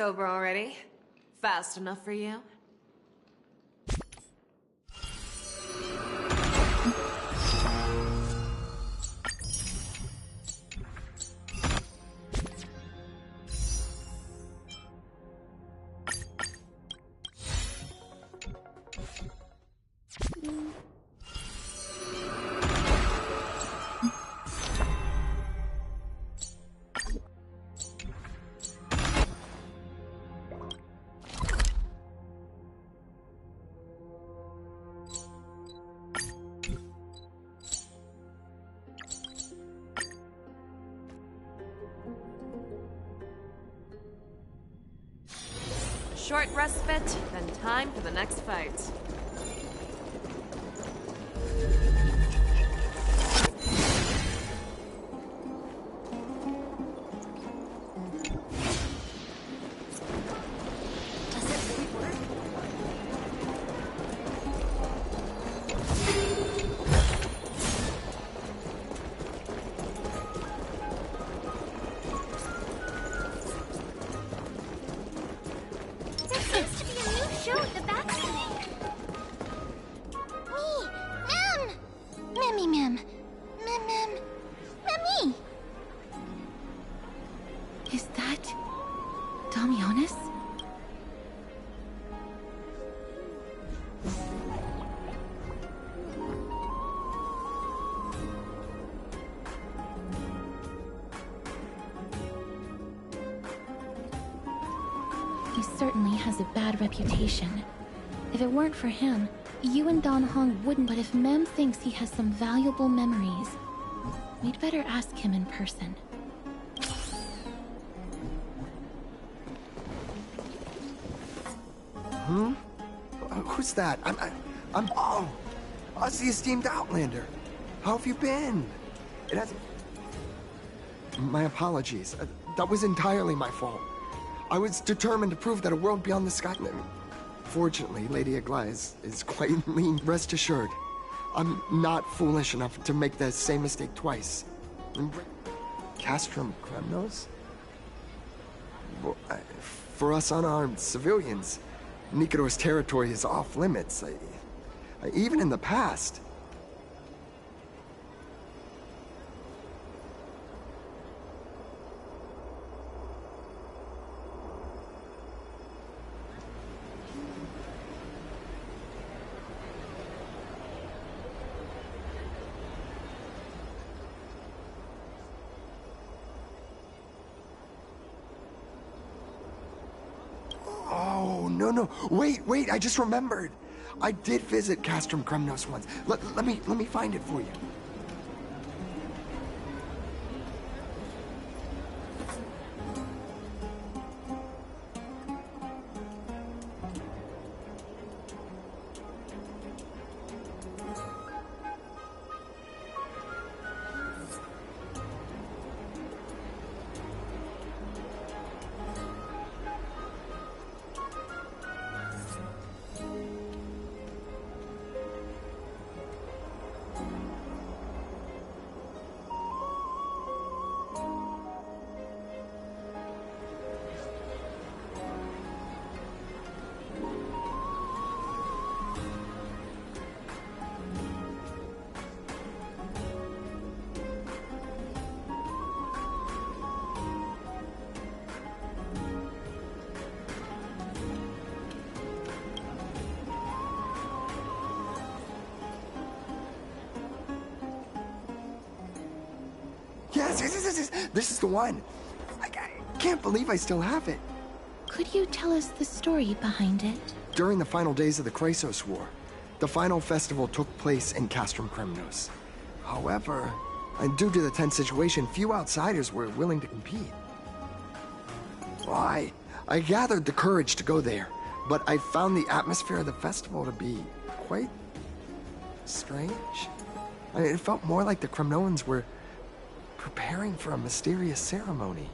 sober already? Fast enough for you? Short respite, then time for the next fight. He certainly has a bad reputation. If it weren't for him, you and Don Hong wouldn't. But if Mem thinks he has some valuable memories, we'd better ask him in person. Who's that? Oh, us, the esteemed Outlander. How have you been? It hasn't... My apologies. That was entirely my fault. I was determined to prove that a world beyond the sky... Fortunately, Lady Aglaia is quite lean. Rest assured, I'm not foolish enough to make the same mistake twice. Castrum Kremnos? For us unarmed civilians, Nicator's territory is off limits. Even in the past. Oh, no. Wait, I just remembered. I did visit Castrum Kremnos once. Let me find it for you. Yes. This is the one. I can't believe I still have it. Could you tell us the story behind it? During the final days of the Chrysos War, the final festival took place in Castrum Kremnos. However, due to the tense situation, few outsiders were willing to compete. Well, I gathered the courage to go there, but I found the atmosphere of the festival to be quite strange. It felt more like the Kremnoans were preparing for a mysterious ceremony.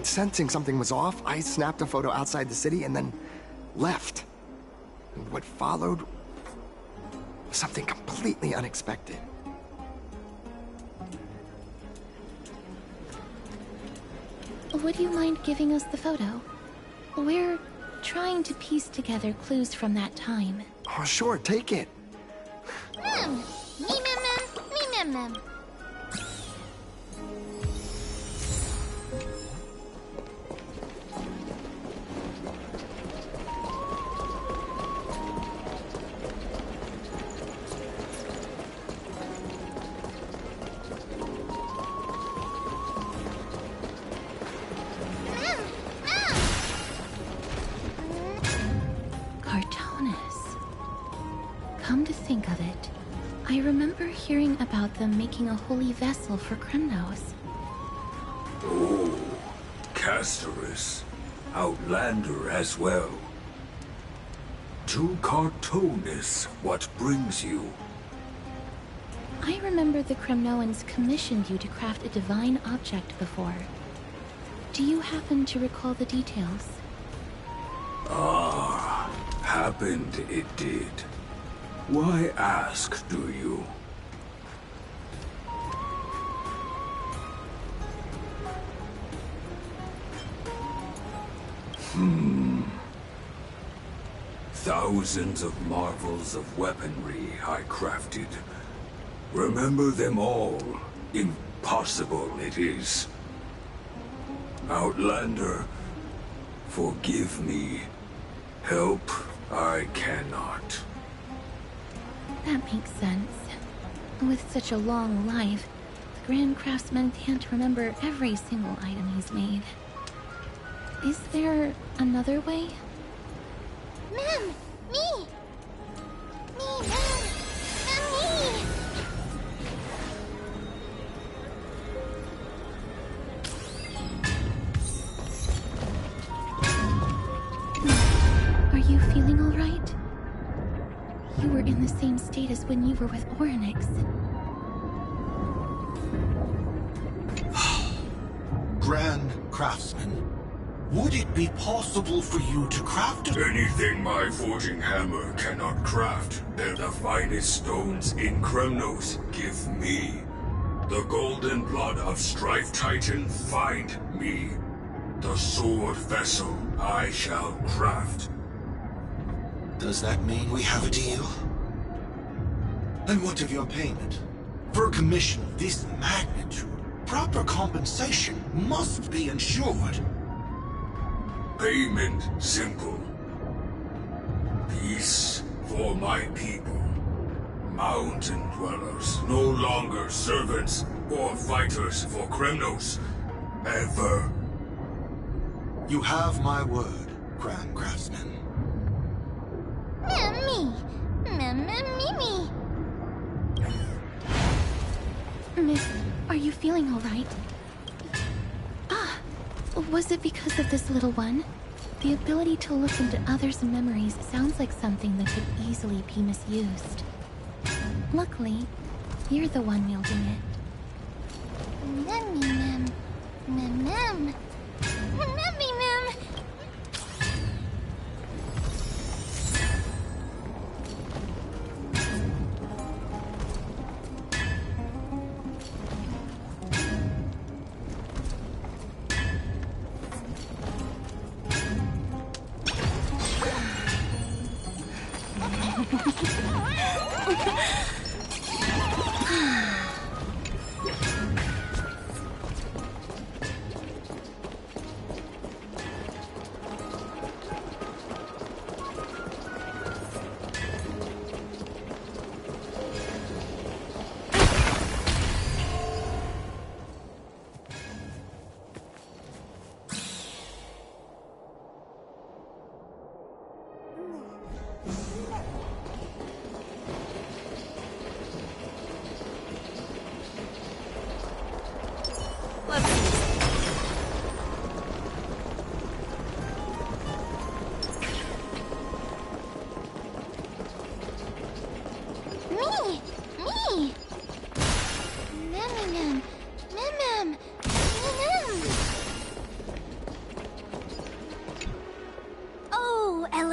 Sensing something was off, I snapped a photo outside the city and then left. And what followed was something completely unexpected. Would you mind giving us the photo? We're trying to piece together clues from that time. Oh, sure, take it. Mem! Me mem mem! Me mem mem! Come to think of it, I remember hearing about them making a holy vessel for Kremnos. Oh, Casterus. Outlander as well. To Cartonis, what brings you? I remember the Kremnoans commissioned you to craft a divine object before. Do you happen to recall the details? Ah, happened it did. Why ask, do you? Thousands of marvels of weaponry I crafted. Remember them all. Impossible it is. Outlander, forgive me. Help I cannot. That makes sense. With such a long life, the Grand Craftsman can't remember every single item he's made. Is there another way? Mem! Me! Me, mem! Mem, me! Are you feeling all right? You were in the same state as when you were with Orynyx. Grand Craftsman, would it be possible for you to craft a... Anything my forging hammer cannot craft, they're the finest stones in Kremnos. Give me. The golden blood of Strife Titan, find me. The sword vessel I shall craft. Does that mean we have a deal? And what of your payment? For a commission of this magnitude, proper compensation must be ensured. Payment simple. Peace for my people. Mountain dwellers, no longer servants or fighters for Kremnos. Ever. You have my word, Grand Craftsman. Mem, me! Mem, mem, me, me! Miss, are you feeling all right? Ah, was it because of this little one? The ability to look into others' memories sounds like something that could easily be misused. Luckily, you're the one wielding it. Mem, me, mem. Mem, mem. Mem, me, mem.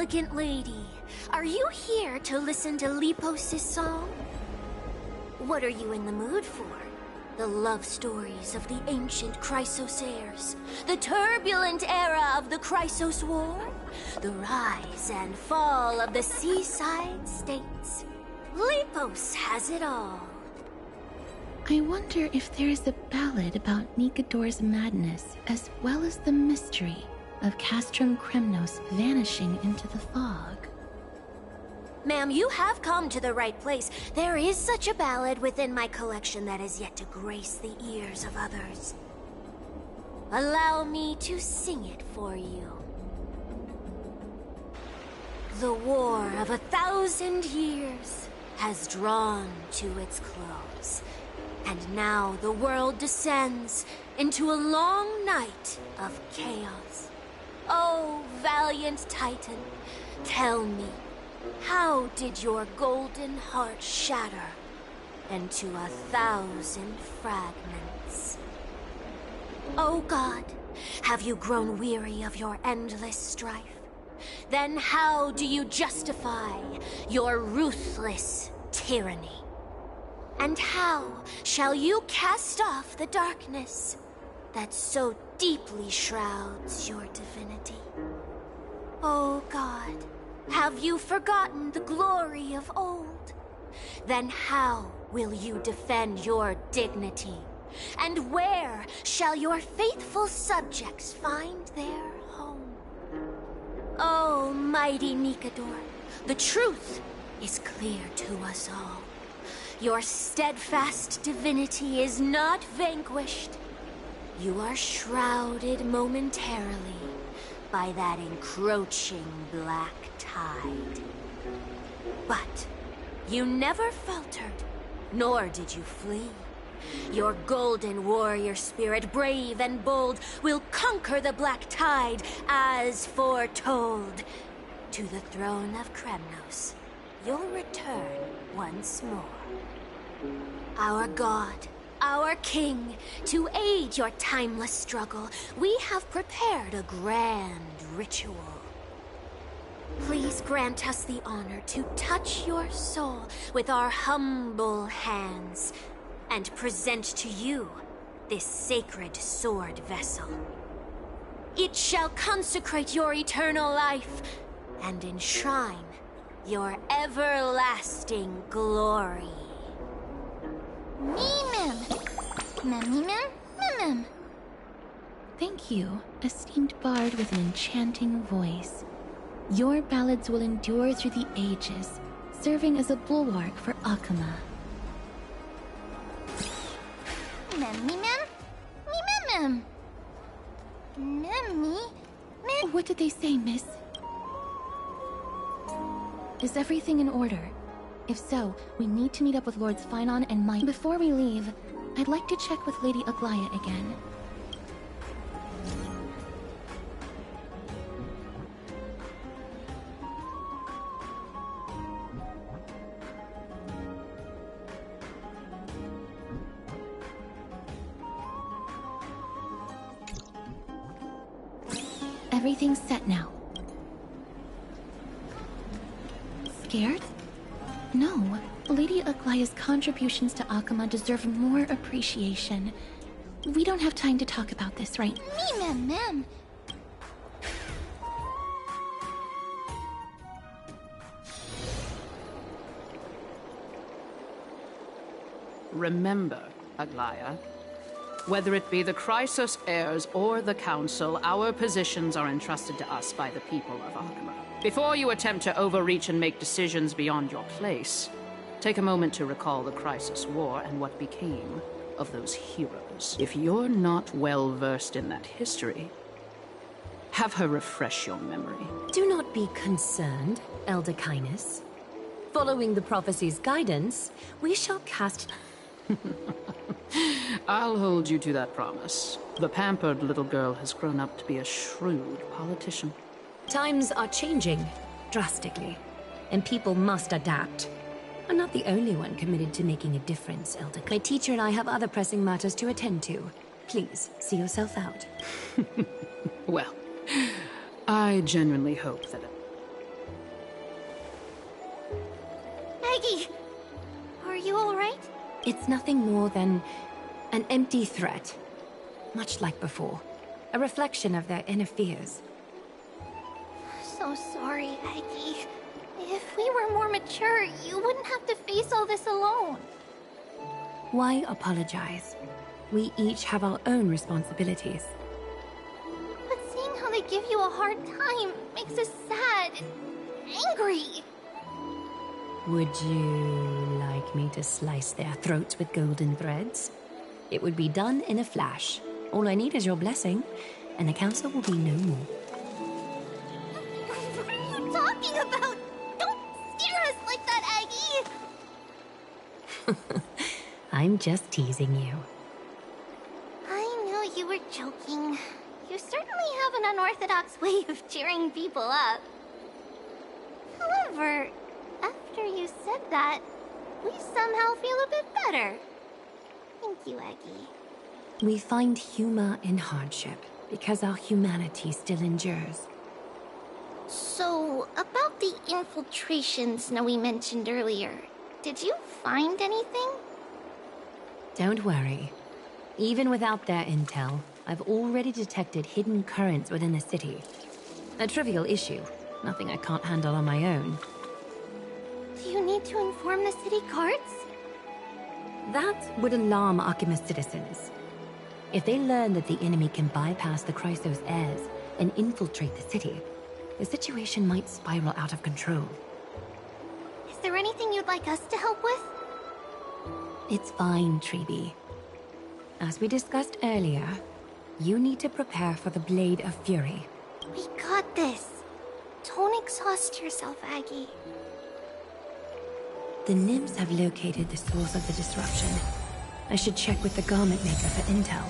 elegant lady, are you here to listen to Lepos' song? What are you in the mood for? The love stories of the ancient Chrysos heirs, the turbulent era of the Chrysos War, the rise and fall of the seaside states. Lepos has it all. I wonder if there is a ballad about Nikador's madness, as well as the mystery of Castrum Kremnos vanishing into the fog. Ma'am, you have come to the right place. There is such a ballad within my collection that is yet to grace the ears of others. Allow me to sing it for you. The war of 1,000 years has drawn to its close, and now the world descends into a long night of chaos. Oh, valiant Titan, tell me, how did your golden heart shatter into 1,000 fragments? Oh God, have you grown weary of your endless strife? Then how do you justify your ruthless tyranny? And how shall you cast off the darkness that so deeply shrouds your divinity? Oh God, have you forgotten the glory of old? Then how will you defend your dignity? And where shall your faithful subjects find their home? Oh, mighty Nikador, the truth is clear to us all. Your steadfast divinity is not vanquished. You are shrouded momentarily by that encroaching black tide. But you never faltered, nor did you flee. Your golden warrior spirit, brave and bold, will conquer the black tide as foretold. To the throne of Kremnos, you'll return once more. Our God, our King, to aid your timeless struggle, we have prepared a grand ritual. Please grant us the honor to touch your soul with our humble hands and present to you this sacred sword vessel. It shall consecrate your eternal life and enshrine your everlasting glory. Mem. Thank you, esteemed bard with an enchanting voice. Your ballads will endure through the ages, serving as a bulwark for Akama. What did they say, miss? Is everything in order? If so, we need to meet up with Lords Phynon and Mike. Before we leave, I'd like to check with Lady Aglaya again. Everything's set now. Scared? No. Lady Aglaya's contributions to Akama deserve more appreciation. We don't have time to talk about this, right? Ma'am. Remember, Aglaya, whether it be the Chrysos heirs or the Council, our positions are entrusted to us by the people of Akama. Before you attempt to overreach and make decisions beyond your place, take a moment to recall the Chrysos War and what became of those heroes. If you're not well versed in that history, have her refresh your memory. Do not be concerned, Elder Kynus. Following the prophecy's guidance, we shall cast... I'll hold you to that promise. The pampered little girl has grown up to be a shrewd politician. Times are changing, drastically, and people must adapt. I'm not the only one committed to making a difference, Elder. My teacher and I have other pressing matters to attend to. Please, see yourself out. Well, I genuinely hope that Aggie! Are you alright? It's nothing more than an empty threat. Much like before. A reflection of their inner fears. So sorry, Aggie. If we were more mature, you wouldn't have to face all this alone. Why apologize? We each have our own responsibilities. But seeing how they give you a hard time makes us sad and angry. Would you like me to slice their throats with golden threads? It would be done in a flash. All I need is your blessing, and the council will be no more. What are you talking about? Don't scare us like that, Aggie! I'm just teasing you. I knew you were joking. You certainly have an unorthodox way of cheering people up. However, after you said that, we somehow feel a bit better. Thank you, Aggie. We find humor in hardship because our humanity still endures. So, about the infiltration Snowy mentioned earlier, did you find anything? Don't worry. Even without their intel, I've already detected hidden currents within the city. A trivial issue, nothing I can't handle on my own. Do you need to inform the city guards? That would alarm Archimedes citizens. If they learn that the enemy can bypass the Chrysos heirs and infiltrate the city, the situation might spiral out of control. Is there anything you'd like us to help with? It's fine, Treeby. As we discussed earlier, you need to prepare for the Blade of Fury. We got this. Don't exhaust yourself, Aggie. The nymphs have located the source of the disruption. I should check with the garment maker for intel.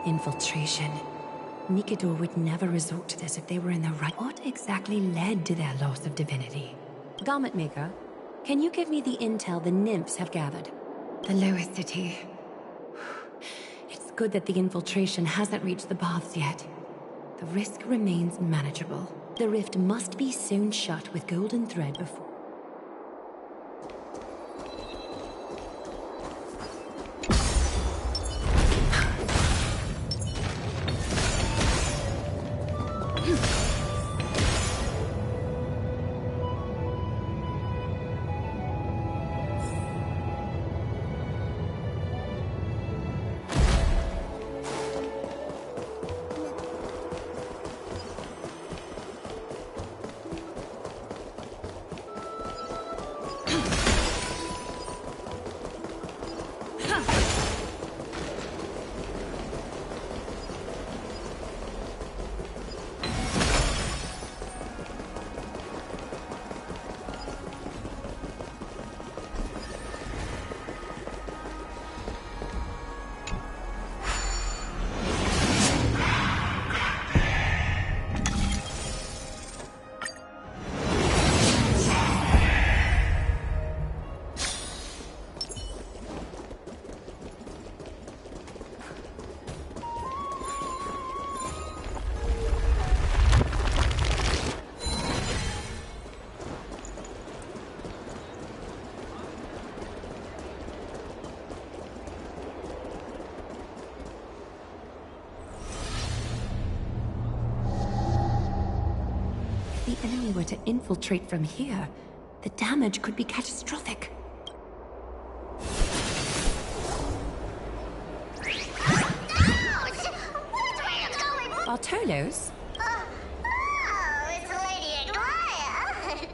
Infiltration. Nikador would never resort to this if they were in the right. What exactly led to their loss of divinity? Garment maker, can you give me the intel the nymphs have gathered? The lower city. It's good that the infiltration hasn't reached the baths yet. The risk remains manageable. The rift must be sewn shut with golden thread before. If the enemy were to infiltrate from here, the damage could be catastrophic. Bartolos? Oh, it's Lady Aglaya.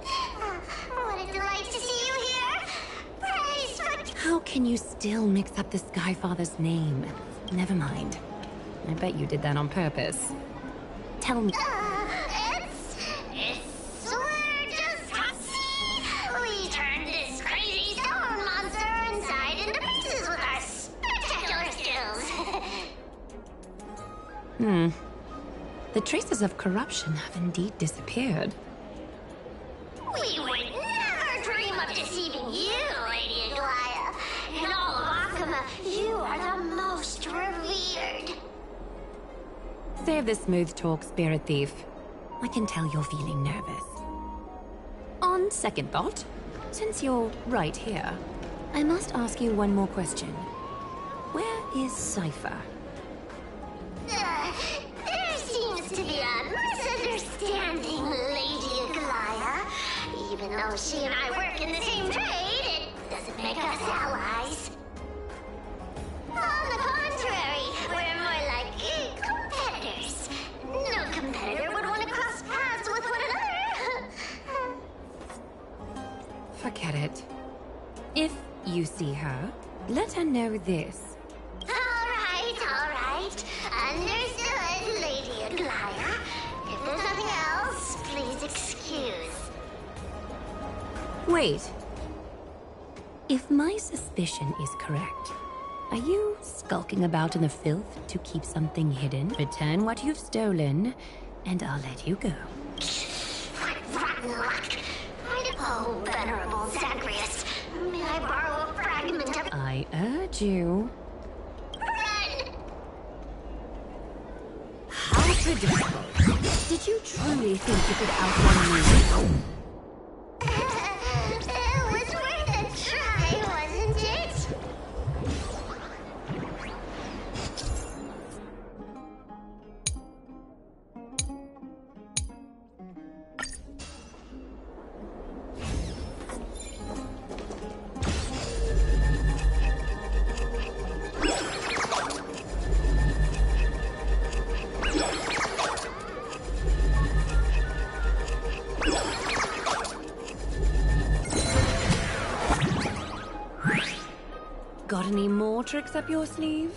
What a delight to see you here. Praise for... How can you still mix up the Skyfather's name? Never mind. I bet you did that on purpose. Tell me... We're just hussy. We turned this crazy stone monster inside into pieces with our spectacular skills. The traces of corruption have indeed disappeared. We would never dream of deceiving you, Lady Aglaya. In all of Akama, you are the most revered. Save the smooth talk, Spirit Thief. I can tell you're feeling nervous. On second thought, since you're right here, I must ask you one more question. Where is Cypher? There seems to be a misunderstanding, Lady Aglaya. Even though she and I work in the same trade, it doesn't make us allies. On the contrary, we're more like competitors. No competitor would want to cross paths with one another. Forget it. If you see her, let her know this. All right. Understood, Lady Aglaya. If there's nothing else, please excuse. Wait. If my suspicion is correct, are you skulking about in the filth to keep something hidden? Return what you've stolen, and I'll let you go. What rotten luck. Oh, venerable Zagreus, may I borrow a fragment of... I urge you. Run! How predictable. Did you truly think you could outrun me? It was worth a try, wasn't it? Got any more tricks up your sleeve?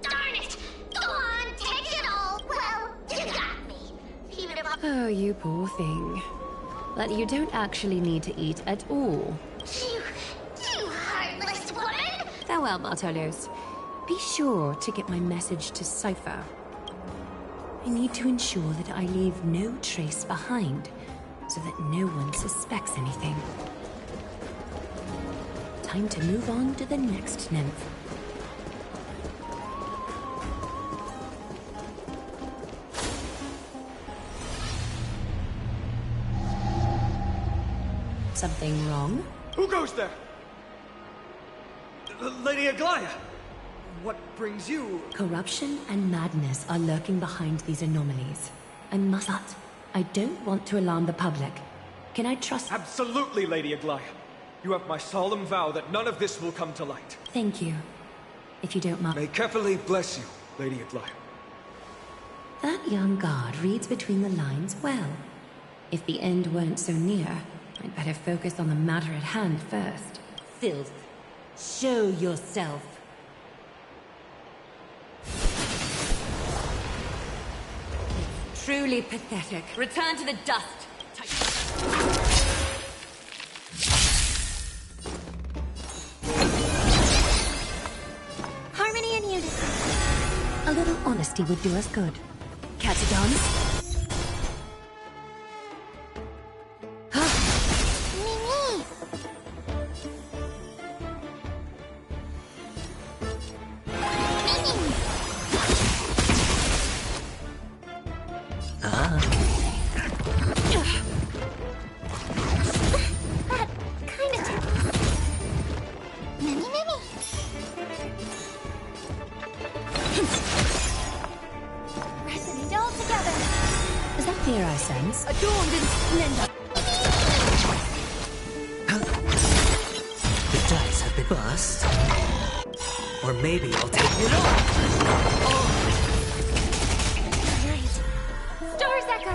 Darn it! Go on, take it all! Well, you got me. Even if Oh, you poor thing. But you don't actually need to eat at all. You heartless woman! Farewell, Bartolos. Be sure to get my message to Cypher. I need to ensure that I leave no trace behind, so that no one suspects anything. Time to move on to the next nymph. Something wrong? Who goes there? Lady Aglaya! What brings you... Corruption and madness are lurking behind these anomalies. But I don't want to alarm the public. Can I trust... Absolutely, Lady Aglaya. You have my solemn vow that none of this will come to light. Thank you. If you don't mind... May Kefali bless you, Lady Aglaya. That young guard reads between the lines well. If the end weren't so near, I'd better focus on the matter at hand first. Filth. Show yourself. It's truly pathetic. Return to the dust. Harmony and unity. A little honesty would do us good. Catch it on? Mimi! That kind of tickles. Mimi, Mimi! Resonate all together. Is that fear I sense? Adorned in splendor. The dice have been bust. Or maybe I'll take it off. A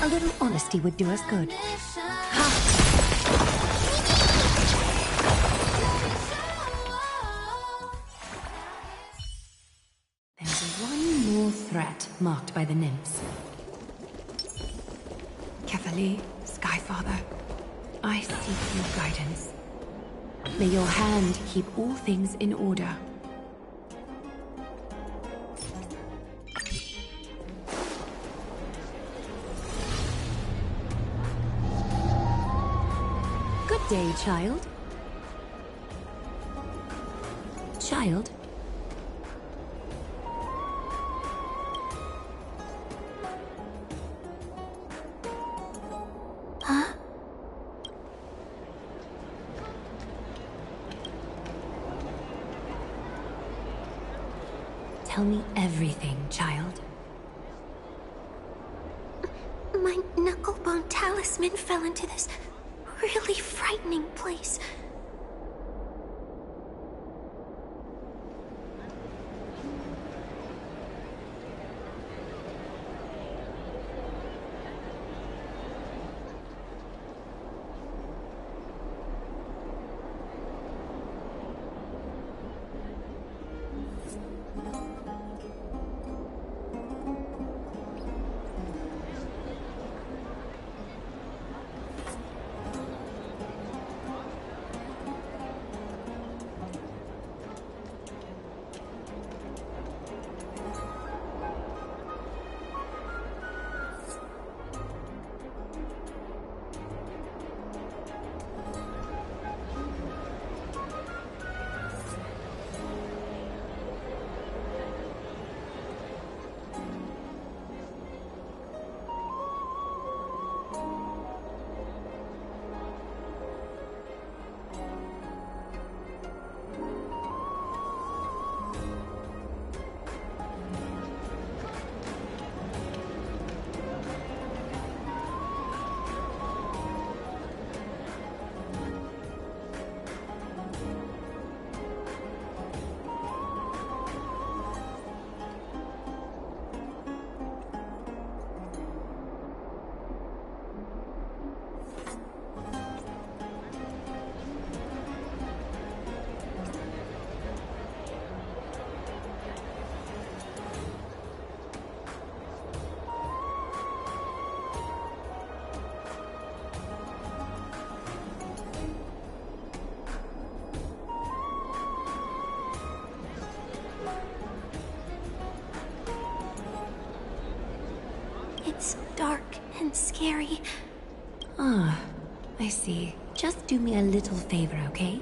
little honesty would do us good. There's one more threat marked by the nymphs. Kefali, Skyfather, I seek your guidance. May your hand keep all things in order. Good day, child. Child? Huh? Tell me everything, child. My knucklebone talisman fell into this really frightening place. It's dark and scary. Ah, I see. Just do me a little favor, okay?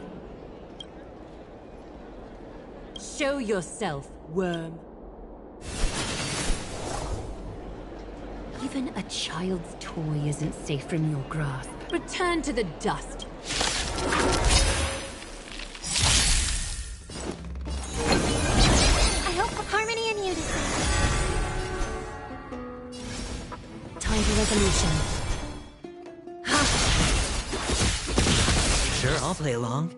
Show yourself, worm. Even a child's toy isn't safe from your grasp. Return to the dust. I hope harmony and unity. Time for resolution. Sure, I'll play along.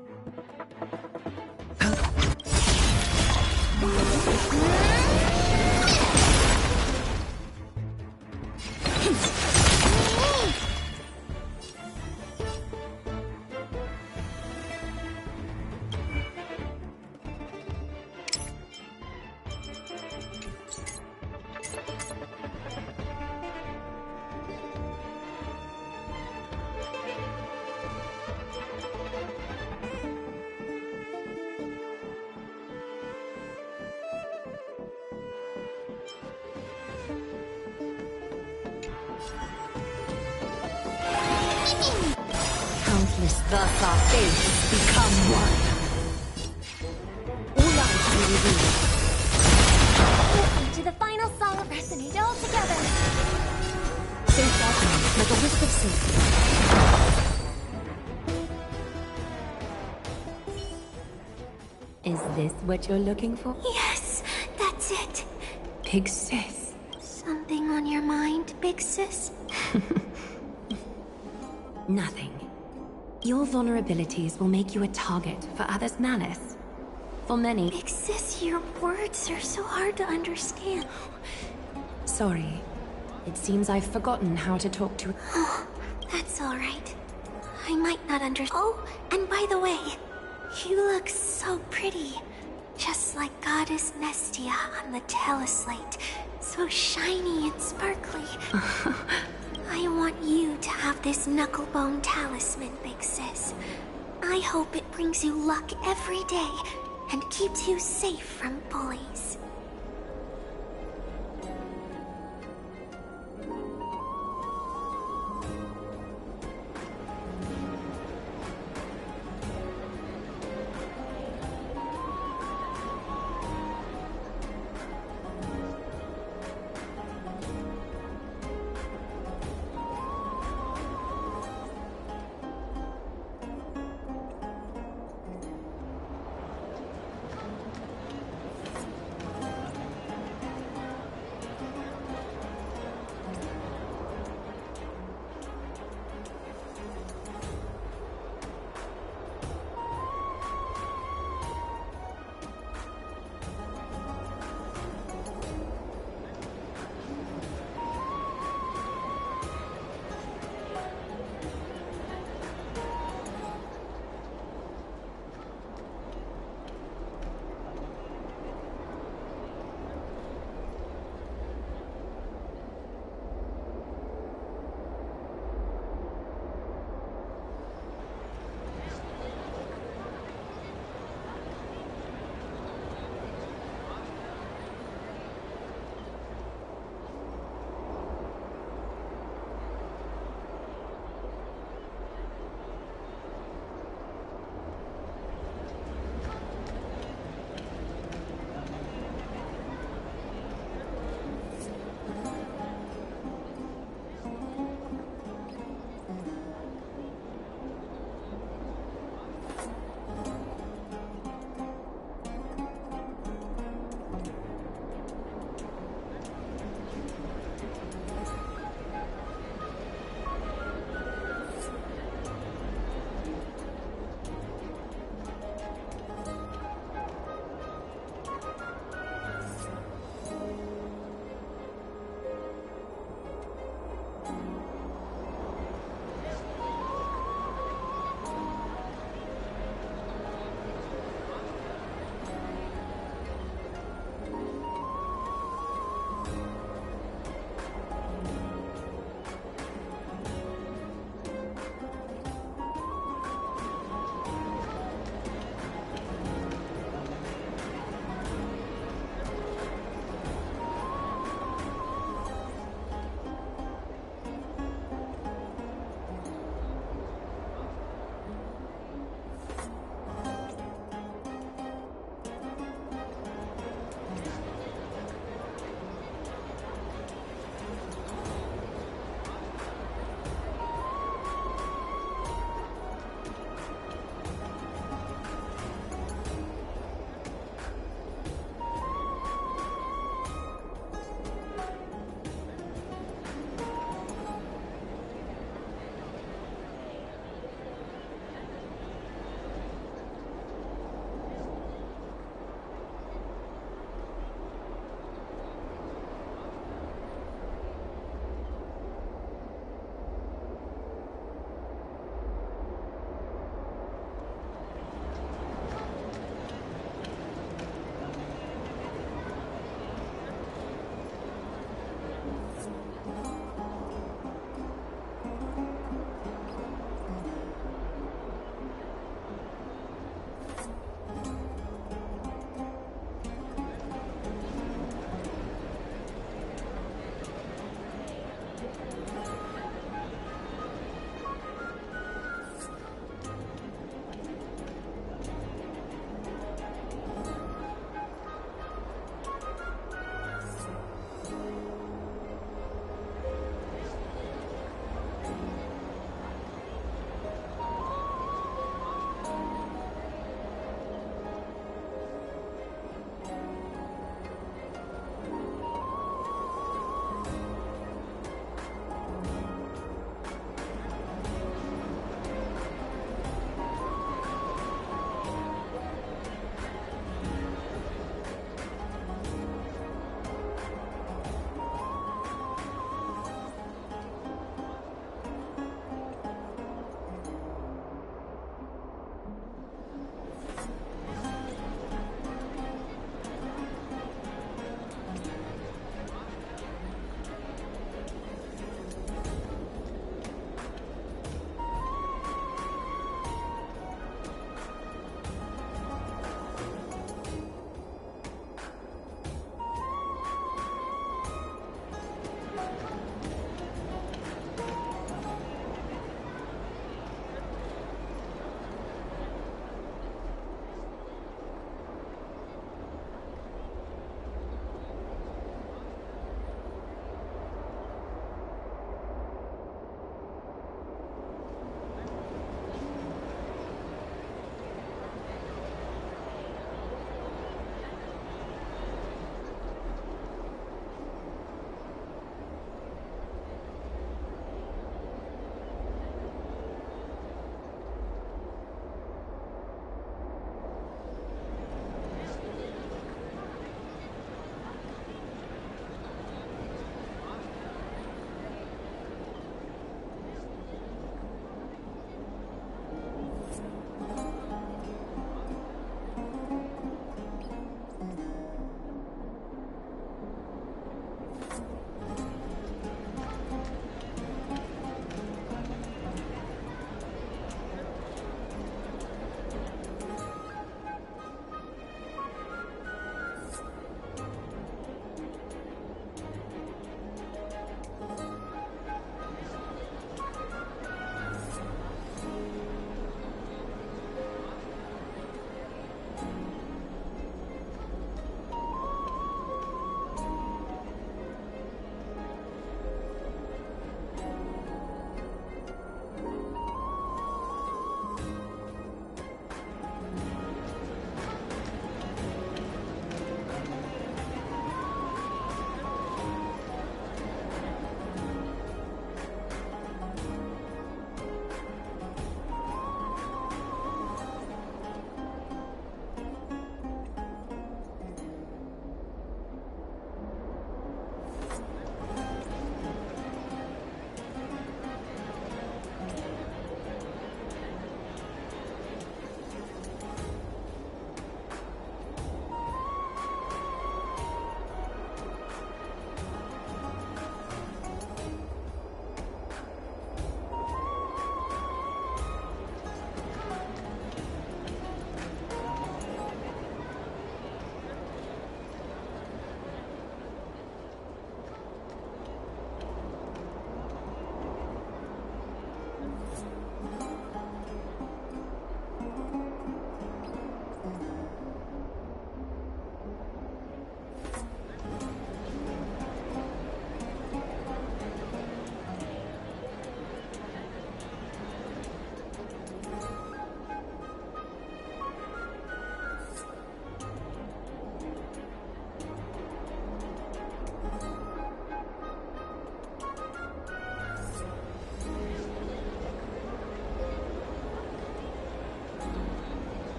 Countless thus our fates become one. All lives will reveal. Listen to the final song resonate all together. So fascinating, like a whisk of silk. Is this what you're looking for? Yes, that's it. Big sis. Something on your mind, big sis? Nothing. Your vulnerabilities will make you a target for others' malice. For many... Big sis, your words are so hard to understand. Sorry. It seems I've forgotten how to talk to... Oh, that's alright. I might not understand. Oh, and by the way, you look so pretty. Just like Goddess Mestia on the teleslate. So shiny and sparkly. I want you to have this knucklebone talisman, Big Sis. I hope it brings you luck every day and keeps you safe from bullies.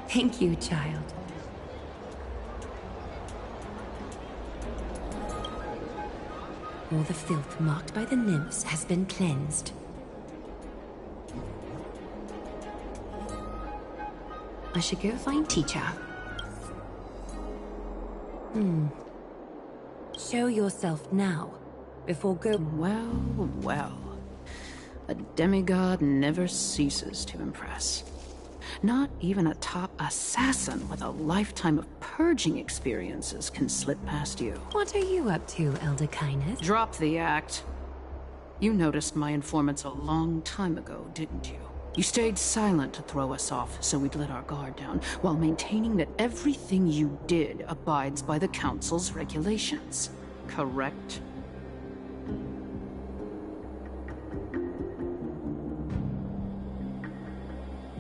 Thank you, child. All the filth marked by the nymphs has been cleansed. I should go find teacher. Show yourself now, before Well, well. A demigod never ceases to impress. Not even a top assassin with a lifetime of purging experiences can slip past you. What are you up to, Elder Kindness? Drop the act. You noticed my informants a long time ago, didn't you? You stayed silent to throw us off, so we'd let our guard down, while maintaining that everything you did abides by the Council's regulations. Correct?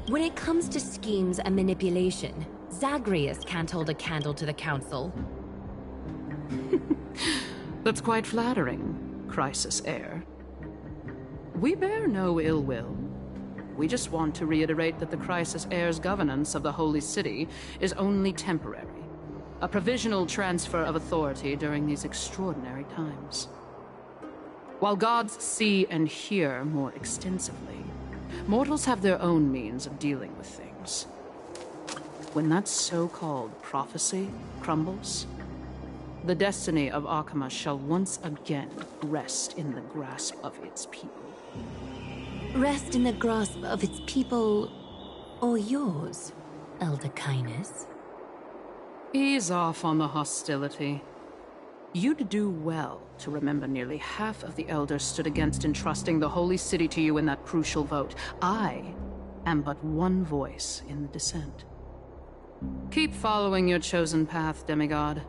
When it comes to schemes and manipulation, Zagreus can't hold a candle to the Council. That's quite flattering, Crisis Heir. We bear no ill will. We just want to reiterate that the Crisis Heir's governance of the Holy City is only temporary. A provisional transfer of authority during these extraordinary times. While gods see and hear more extensively, mortals have their own means of dealing with things. When that so-called prophecy crumbles, the destiny of Akama shall once again rest in the grasp of its people. Rest in the grasp of its people, or yours, Elder Kindness? Ease off on the hostility. You'd do well to remember nearly half of the elders stood against entrusting the Holy City to you in that crucial vote. I am but one voice in the dissent. Keep following your chosen path, demigod.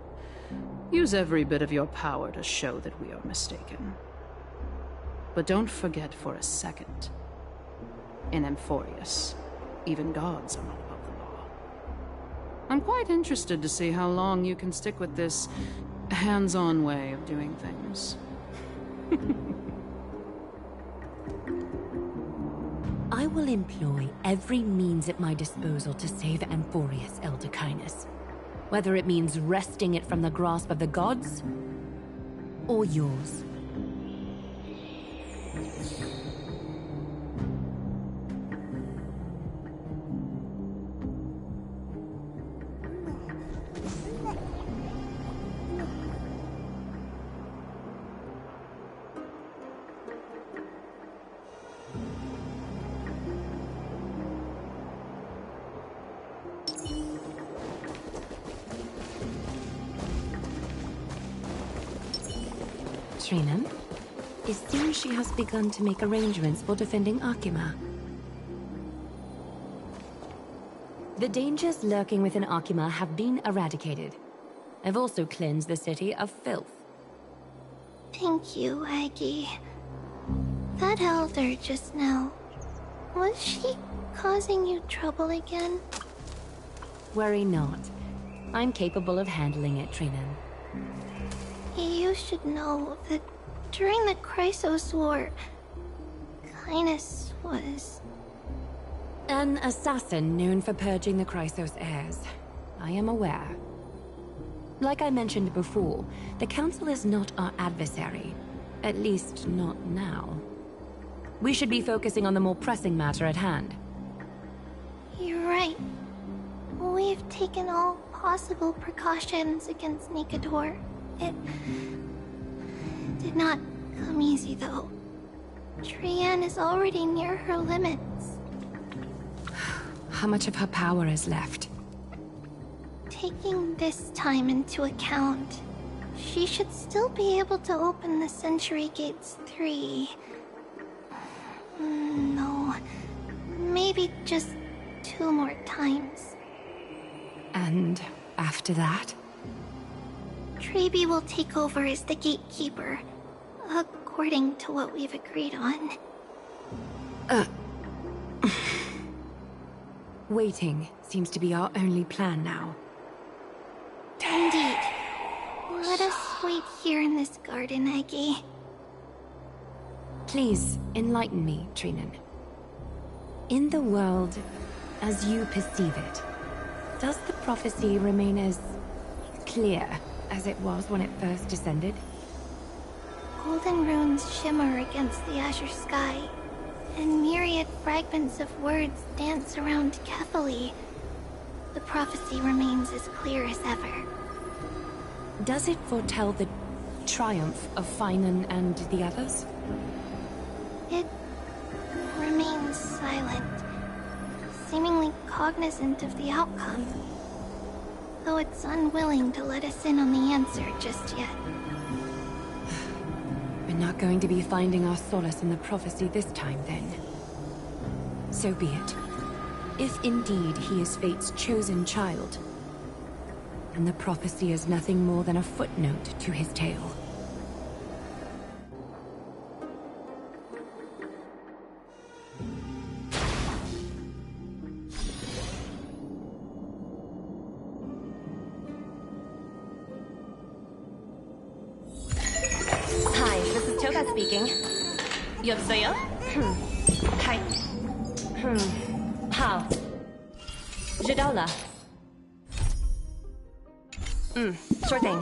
Use every bit of your power to show that we are mistaken. But don't forget for a second, in Amphorius, even gods are not above the law. I'm quite interested to see how long you can stick with this hands-on way of doing things. I will employ every means at my disposal to save Amphorius, Elder Kindness. Whether it means wresting it from the grasp of the gods, or yours. Trina, it seems she has begun to make arrangements for defending Akima. The dangers lurking within Akima have been eradicated. I've also cleansed the city of filth. Thank you, Aggie. That elder just now, was she causing you trouble again? Worry not. I'm capable of handling it, Trina. You should know that during the Chrysos War, Kindness was... an assassin known for purging the Chrysos heirs. I am aware. Like I mentioned before, the Council is not our adversary. At least, not now. We should be focusing on the more pressing matter at hand. You're right. We've taken all possible precautions against Nikador. It did not come easy, though. Trienne is already near her limits. How much of her power is left? Taking this time into account, she should still be able to open the Century Gates 3. No, maybe just 2 more times. And after that? Trebi will take over as the gatekeeper, according to what we've agreed on. Waiting seems to be our only plan now. Indeed. Let us wait here in this garden, Aggie. Please, enlighten me, Trinan. In the world, as you perceive it, Does the prophecy remain as clear as it was when it first descended? Golden runes shimmer against the azure sky, and myriad fragments of words dance around carefully. The prophecy remains as clear as ever. Does it foretell the triumph of Finan and the others? It remains silent, seemingly cognizant of the outcome, though it's unwilling to let us in on the answer just yet. We're not going to be finding our solace in the prophecy this time, then. So be it. If indeed he is Fate's chosen child, and the prophecy is nothing more than a footnote to his tale. Hi, this is Toga speaking. 여보세요? Hi. How? 知道了. Sure thing.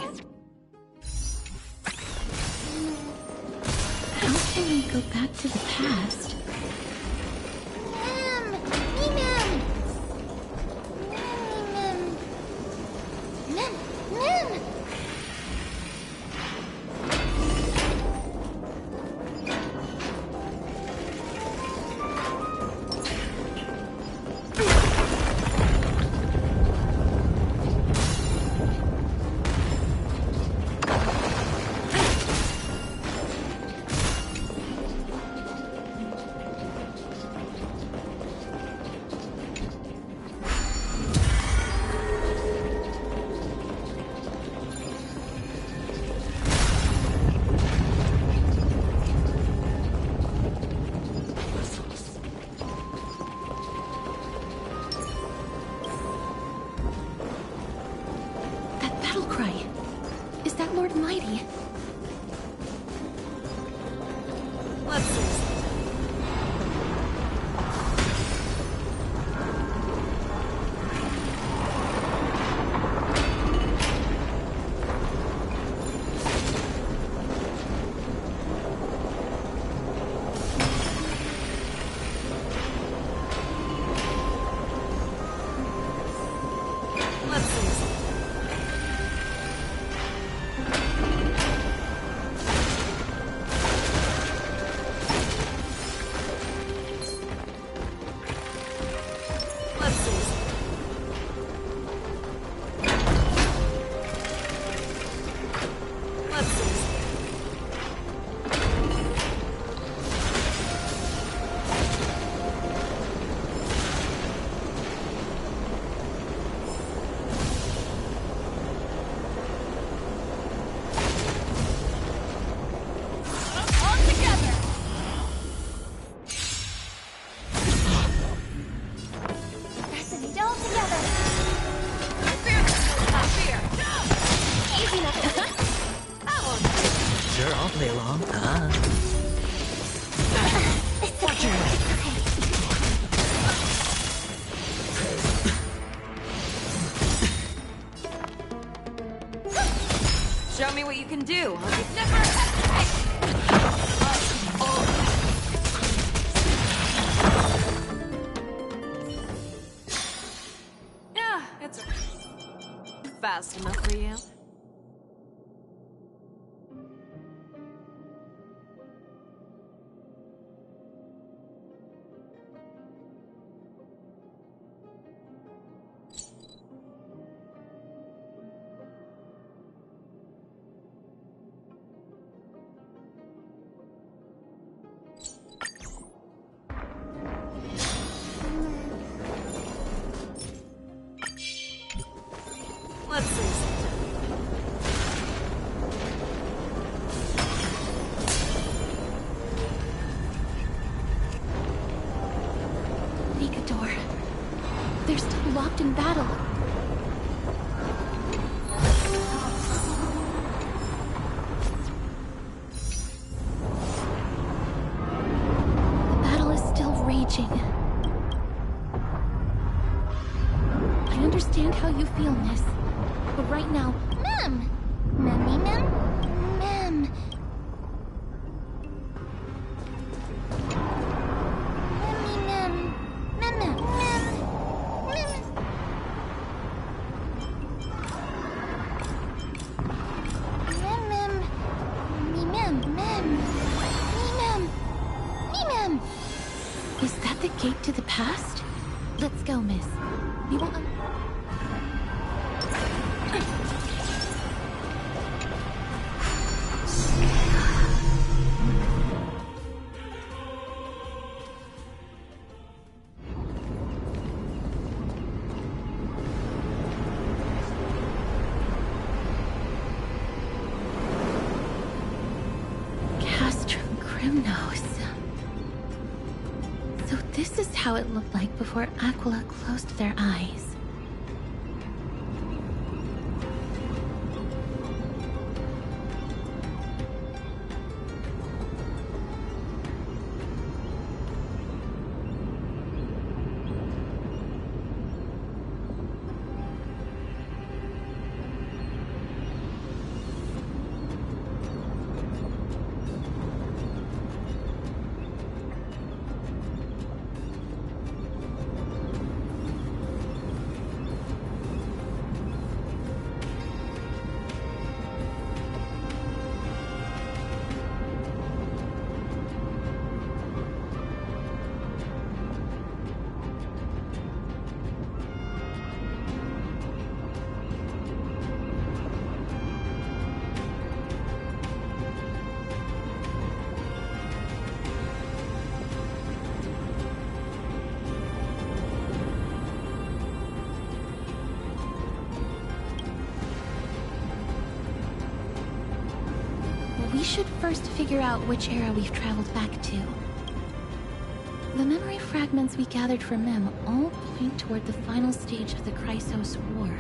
How can we go back to the past? Show me what you can do. Yeah, it's fast enough for you. Let's see. Nikador. They're still locked in battle. The battle is still raging. I understand understand how you feel, miss. But right now... Mem! Memmy Mem? Mem. Memmy Mem. Mem Mem. Mem. Mem. Mem Mem. Me Mem. Mem. Me Mem. Me Mem. Is that the gate to the past? Let's go, miss. We will... So this is how it looked like before Aquila closed their eyes. We should first figure out which era we've traveled back to. The memory fragments we gathered from Mem all point toward the final stage of the Chrysos War.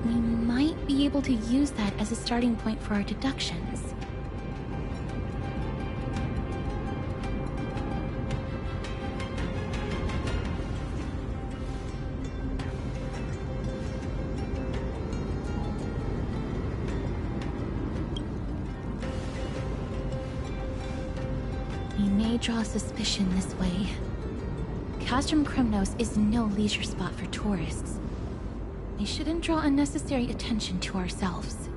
We might be able to use that as a starting point for our deductions. Draw suspicion this way. Castrum Kremnos is no leisure spot for tourists. We shouldn't draw unnecessary attention to ourselves.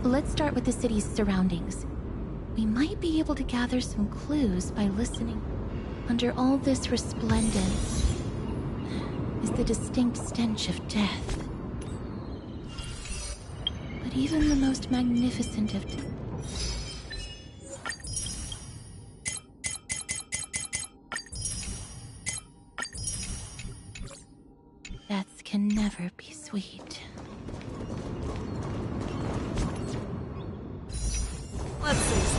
Let's start with the city's surroundings. We might be able to gather some clues by listening. Under all this resplendence is the distinct stench of death. But even the most magnificent of deaths can never be sweet. Let's see.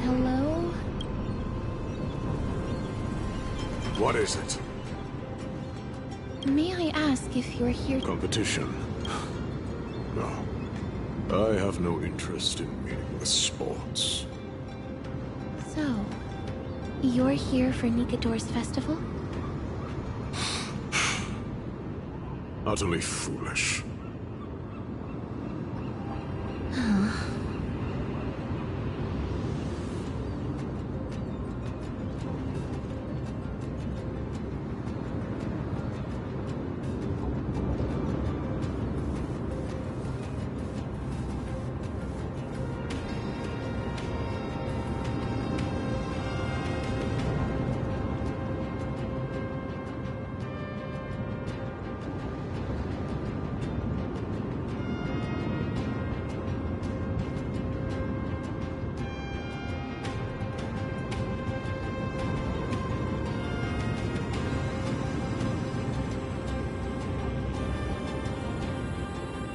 Hello? What is it? May I ask if you're here? Competition? No. I have no interest in meaningless sports. So, you're here for Nikador's festival? Utterly foolish.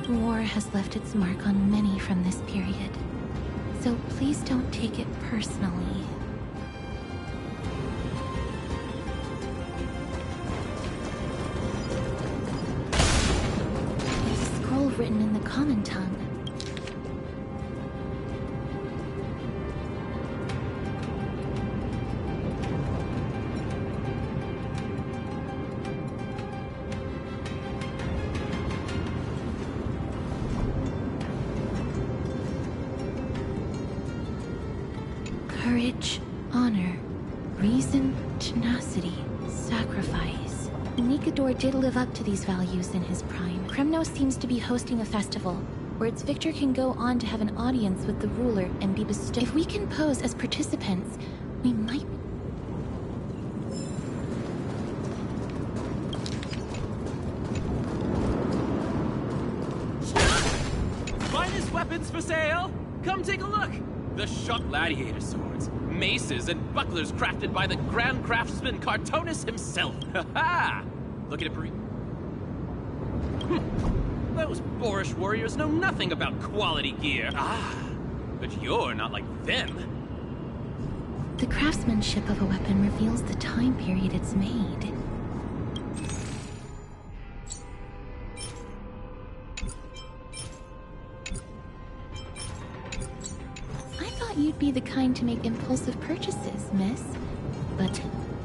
War has left its mark on many from this period, so please don't take it personally. written in the common tongue. Courage, honor, reason, tenacity, sacrifice. Nikador did live up to these values in his prime. Kremnos seems to be hosting a festival where its victor can go on to have an audience with the ruler and be bestowed. If we can pose as participants, we might... Finest weapons for sale! Come take a look! The sharp gladiator swords, maces, and bucklers crafted by the grand craftsman Cartonus himself. Ha ha! Look at it, Bree. Those boorish warriors know nothing about quality gear. But you're not like them. The craftsmanship of a weapon reveals the time period it's made. You'd be the kind to make impulsive purchases, miss. But...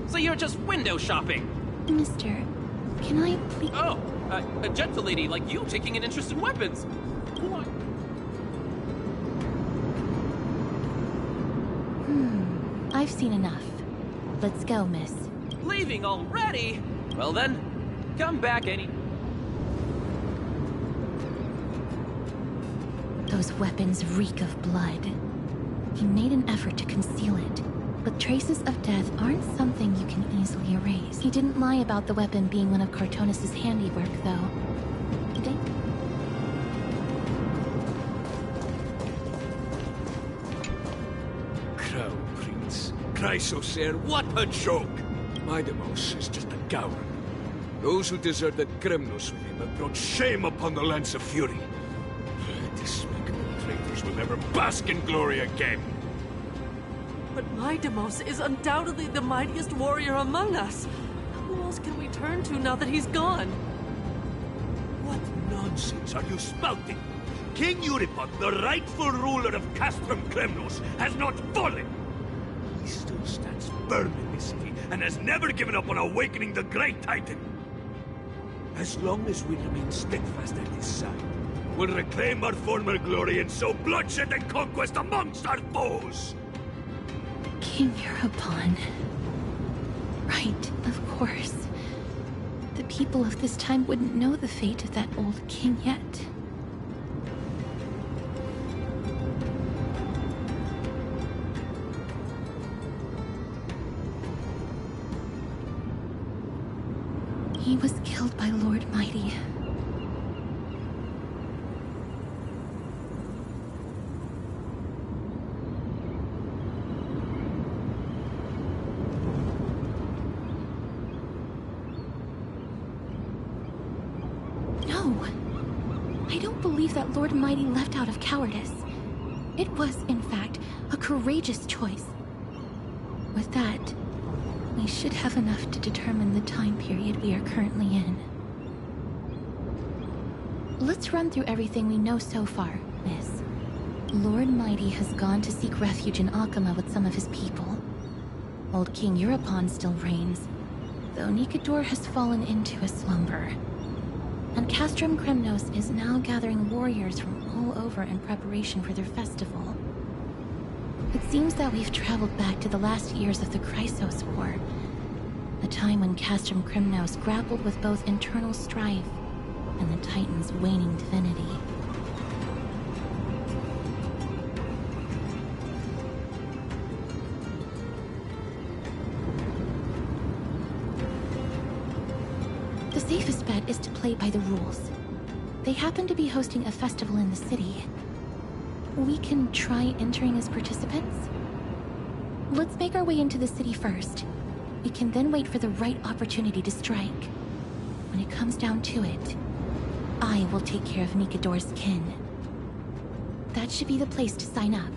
So you're just window shopping? Mister, can I please... Oh, a gentle lady like you taking an interest in weapons. What? I've seen enough. Let's go, miss. Leaving already? Well then, come back any... Those weapons reek of blood. He made an effort to conceal it, but traces of death aren't something you can easily erase. He didn't lie about the weapon being one of Cartonus' handiwork, though. Did he? Crown Prince. Chrysosaur, what a joke! Midemos is just a coward. Those who deserted Kremnos with him have brought shame upon the Lance of Fury. Despicable traitors will never bask in glory again. But Midemos is undoubtedly the mightiest warrior among us. Who else can we turn to now that he's gone? What nonsense are you spouting? King Euripon, the rightful ruler of Castrum Kremnos, has not fallen. He still stands firm in this city and has never given up on awakening the Great Titan. As long as we remain steadfast at his side, we'll reclaim our former glory and sow bloodshed and conquest amongst our foes! King Euripon. Right, of course. The people of this time wouldn't know the fate of that old king yet. He was killed by Lord Mighty. That Lord Mighty left out of cowardice. It was, in fact, a courageous choice. With that, we should have enough to determine the time period we are currently in. Let's run through everything we know so far, miss. Lord Mighty has gone to seek refuge in Akama with some of his people. Old King Euripon still reigns, though Nikador has fallen into a slumber. And Castrum Kremnos is now gathering warriors from all over in preparation for their festival. It seems that we've traveled back to the last years of the Chrysos War, a time when Castrum Kremnos grappled with both internal strife and the Titan's waning divinity. The safest bet is to play by the rules. They happen to be hosting a festival in the city. We can try entering as participants? Let's make our way into the city first. We can then wait for the right opportunity to strike. When it comes down to it, I will take care of Nikador's kin. That should be the place to sign up.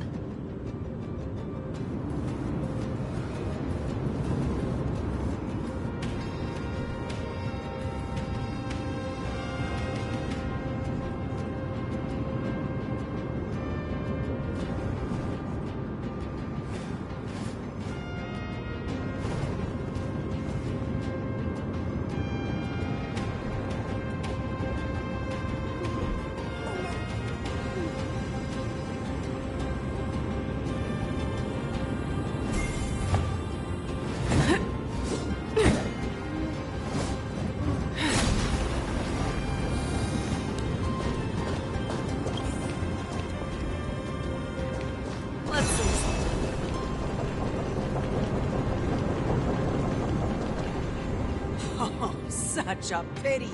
such a pity.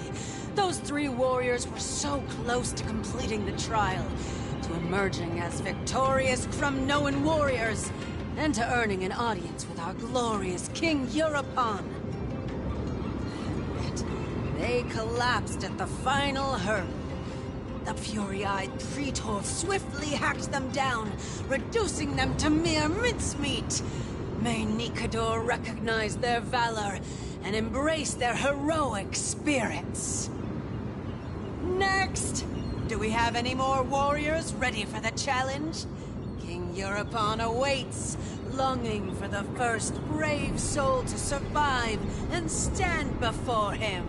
Those 3 warriors were so close to completing the trial, to emerging as victorious Kremnoan warriors, and to earning an audience with our glorious King Europon. Yet, they collapsed at the final hurdle. The fury-eyed Praetor swiftly hacked them down, reducing them to mere mincemeat. May Nikador recognize their valor and embrace their heroic spirits. Next! Do we have any more warriors ready for the challenge? King Europon awaits, longing for the first brave soul to survive and stand before him.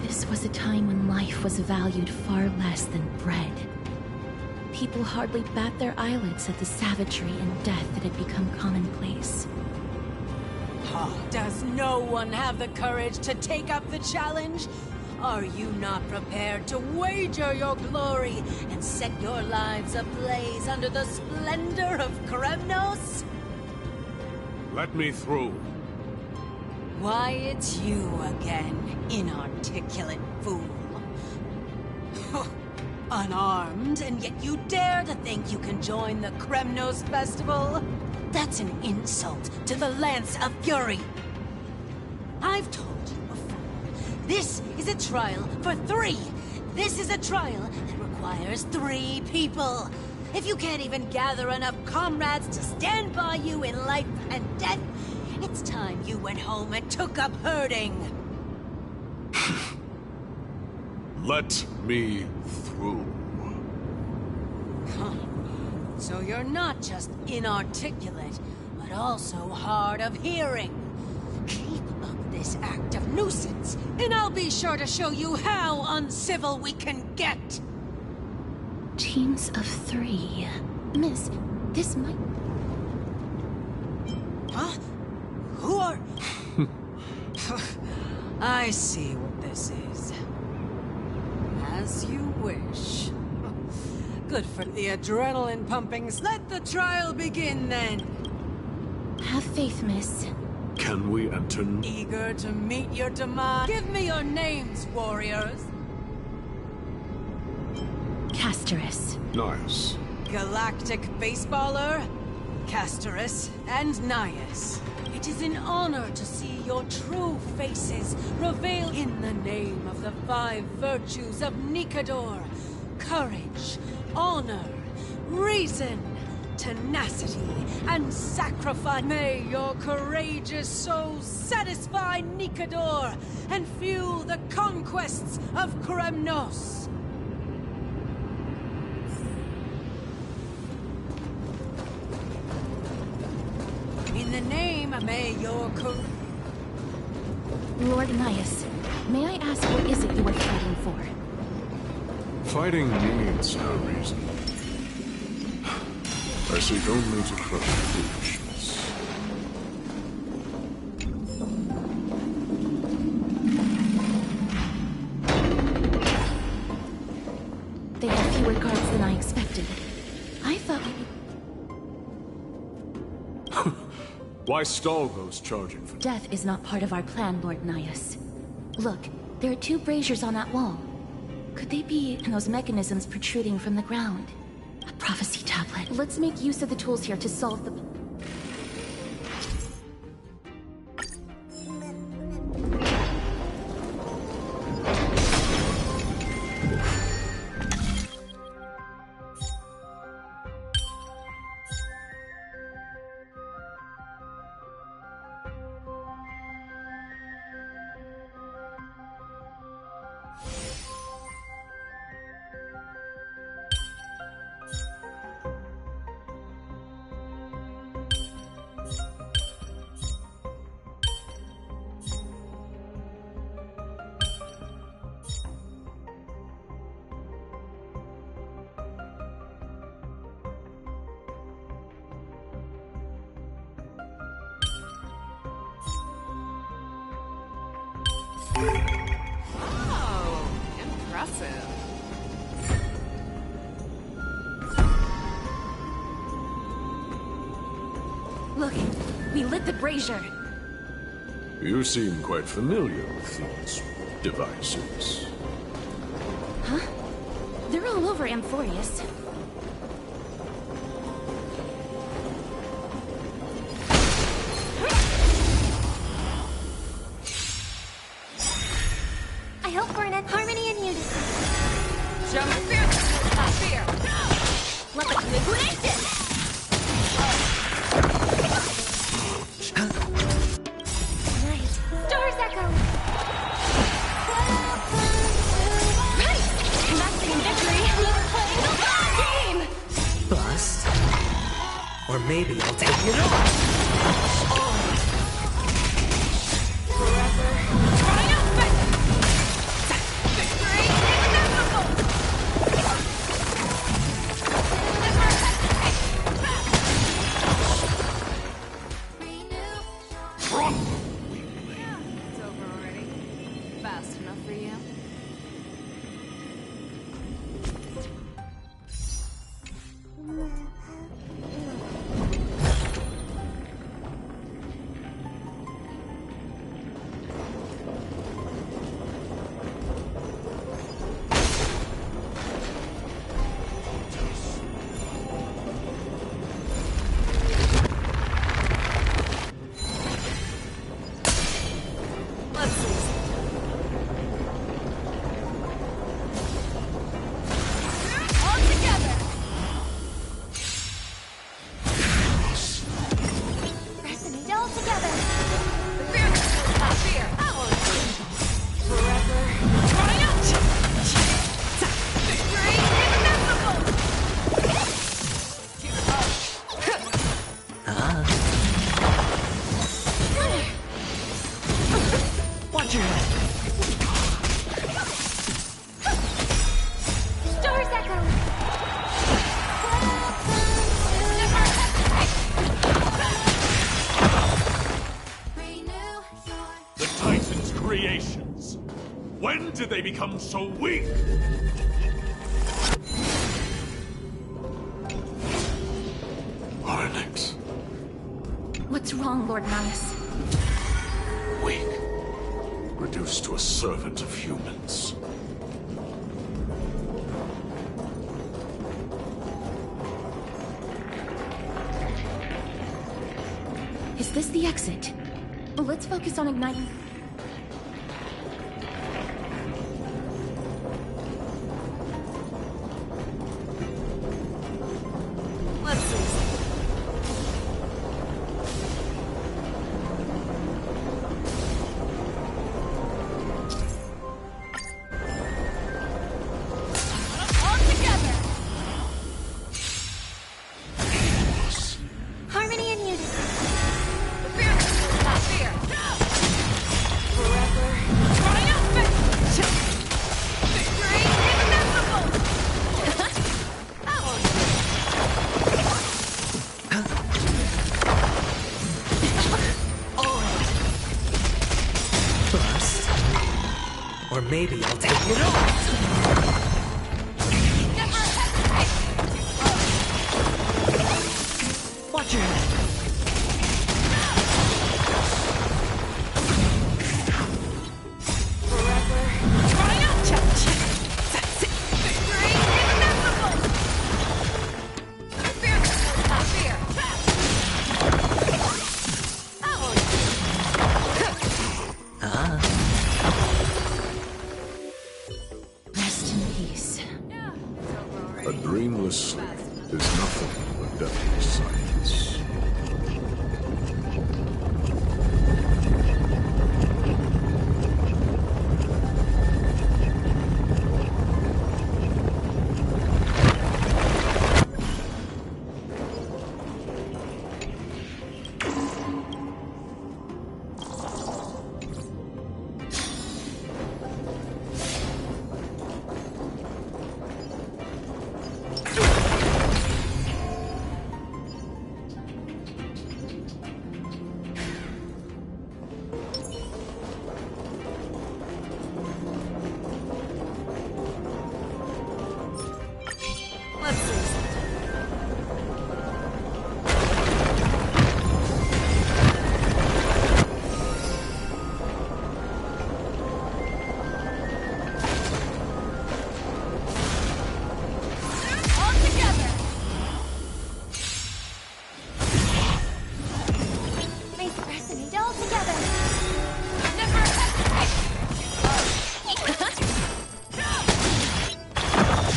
This was a time when life was valued far less than bread. People hardly bat their eyelids at the savagery and death that had become commonplace. Does no one have the courage to take up the challenge? Are you not prepared to wager your glory and set your lives ablaze under the splendor of Kremnos? Let me through. Why, it's you again, inarticulate fool. Unarmed, and yet you dare to think you can join the Kremnos festival? That's an insult to the Lance of Fury. I've told you before, this is a trial for 3. This is a trial that requires 3 people. If you can't even gather enough comrades to stand by you in life and death, it's time you went home and took up herding. Let me through. So you're not just inarticulate, but also hard of hearing. Keep up this act of nuisance, and I'll be sure to show you how uncivil we can get. Teams of 3. Miss, this might... Huh? Who are... I see what this is. As you wish. Good for the adrenaline pumpings. Let the trial begin, then. Have faith, miss. Can we enter? Eager to meet your demise? Give me your names, warriors. Castorus. Nice. Galactic Baseballer, Castorus, and Nias. It is an honor to see your true faces revealed in the name of the 5 virtues of Nikador. Courage, honor, reason, tenacity, and sacrifice. May your courageous souls satisfy Nikador and fuel the conquests of Kremnos. In the name, may your Lord Nias, may I ask what is it you are fighting for? Fighting needs no reason. I seek only to crush foolishness. They have fewer guards than I expected. I thought we... Why stall those charging for... Death is not part of our plan, Lord Nias. Look, there are 2 braziers on that wall. Could they be in those mechanisms protruding from the ground? A prophecy tablet. Let's make use of the tools here to solve the... Oh, impressive. Look, we lit the brazier. You seem quite familiar with these devices. Huh? They're all over Amphorius. I hope we're in harmony and unity. Jump fear! Let us liquidate it! Nice. Stars echo. Right! Lasting victory! Playing the long game! Bust. Or maybe I'll take it off. It's over already. Fast enough for you? Let's see. All together! Resonate all together. Fear! Forever. Victory inevitable! Watch your head. Stars echo. The Titan's creations. When did they become so weak? Arnix. What's wrong, Lord Nihus? Weak. Reduced to a servant of humans. Is this the exit? Let's focus on igniting... Let's see. All together! Harmony and unity. Fear! Forever. Victory inevitable! Bust. Or maybe I'll take it off. Never hesitate! Watch your head. Forever. Victory inevitable! Fear! Rest in peace. A dreamless sleep is nothing but deathly silence.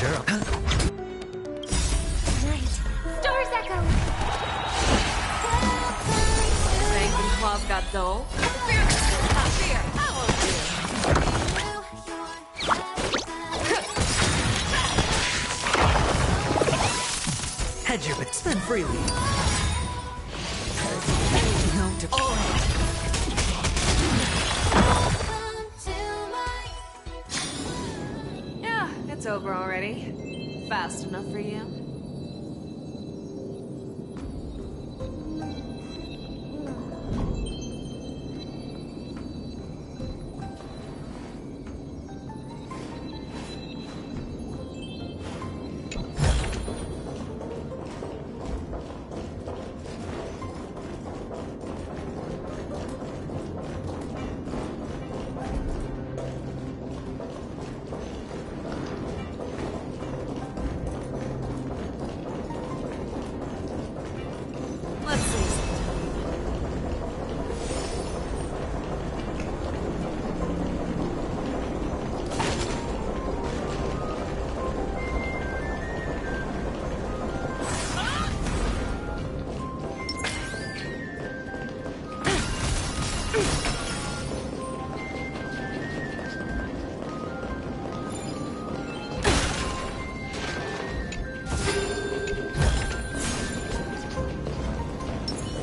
Sure. Night. Stars echo. Banking claws got dull. Fear, not fear. I won't fear. Hedge your bet. Spend freely. Yeah, it's over already. Fast enough for you? Let's see.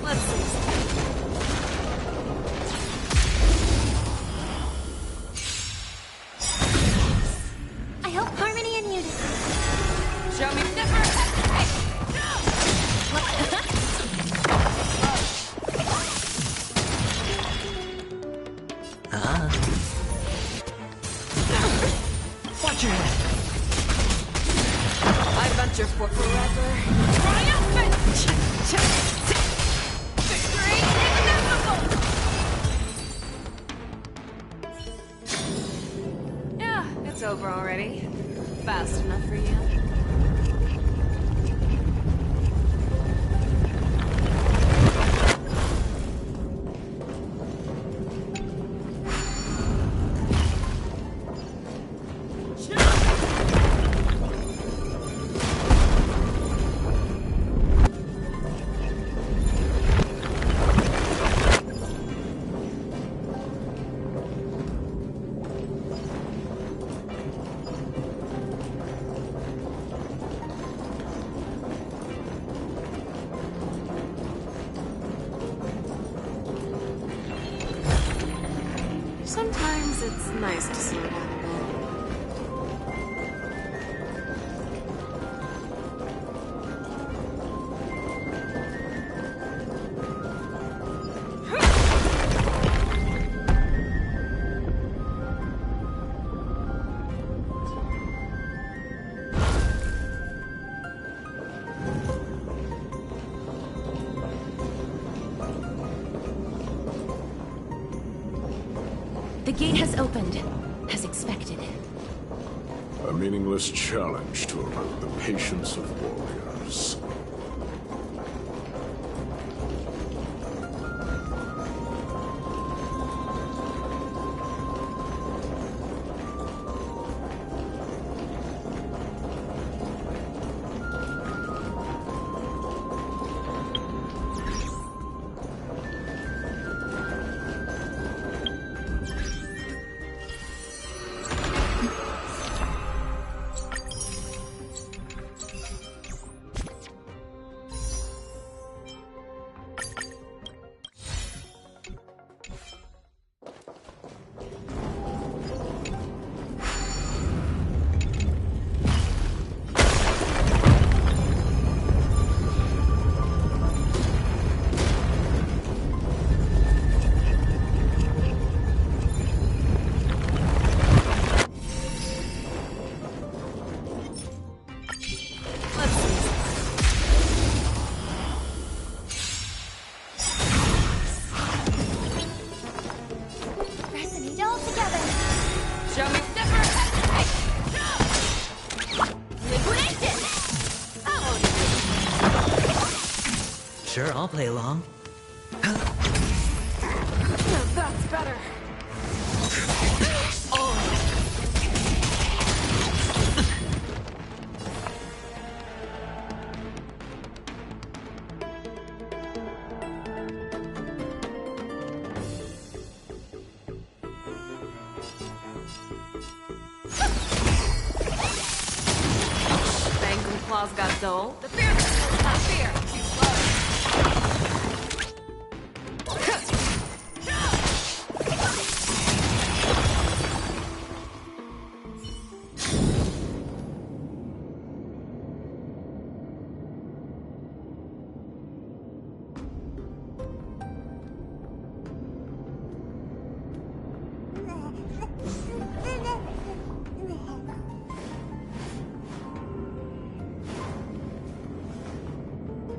Let's see. I hope harmony and unity. Show me never hesitate. Watch your head. I venture for forever. Triumphant! Victory inevitable! Yeah, it's over already. Fast enough for you? Sometimes it's nice to slow down a bit. The gate has opened, as expected. A meaningless challenge to erode the patience of warriors. Resonate all together. Show me never hesitate. Liquidation. Sure, I'll play along. That's better. claws got dull. The fierceness is not fear. It's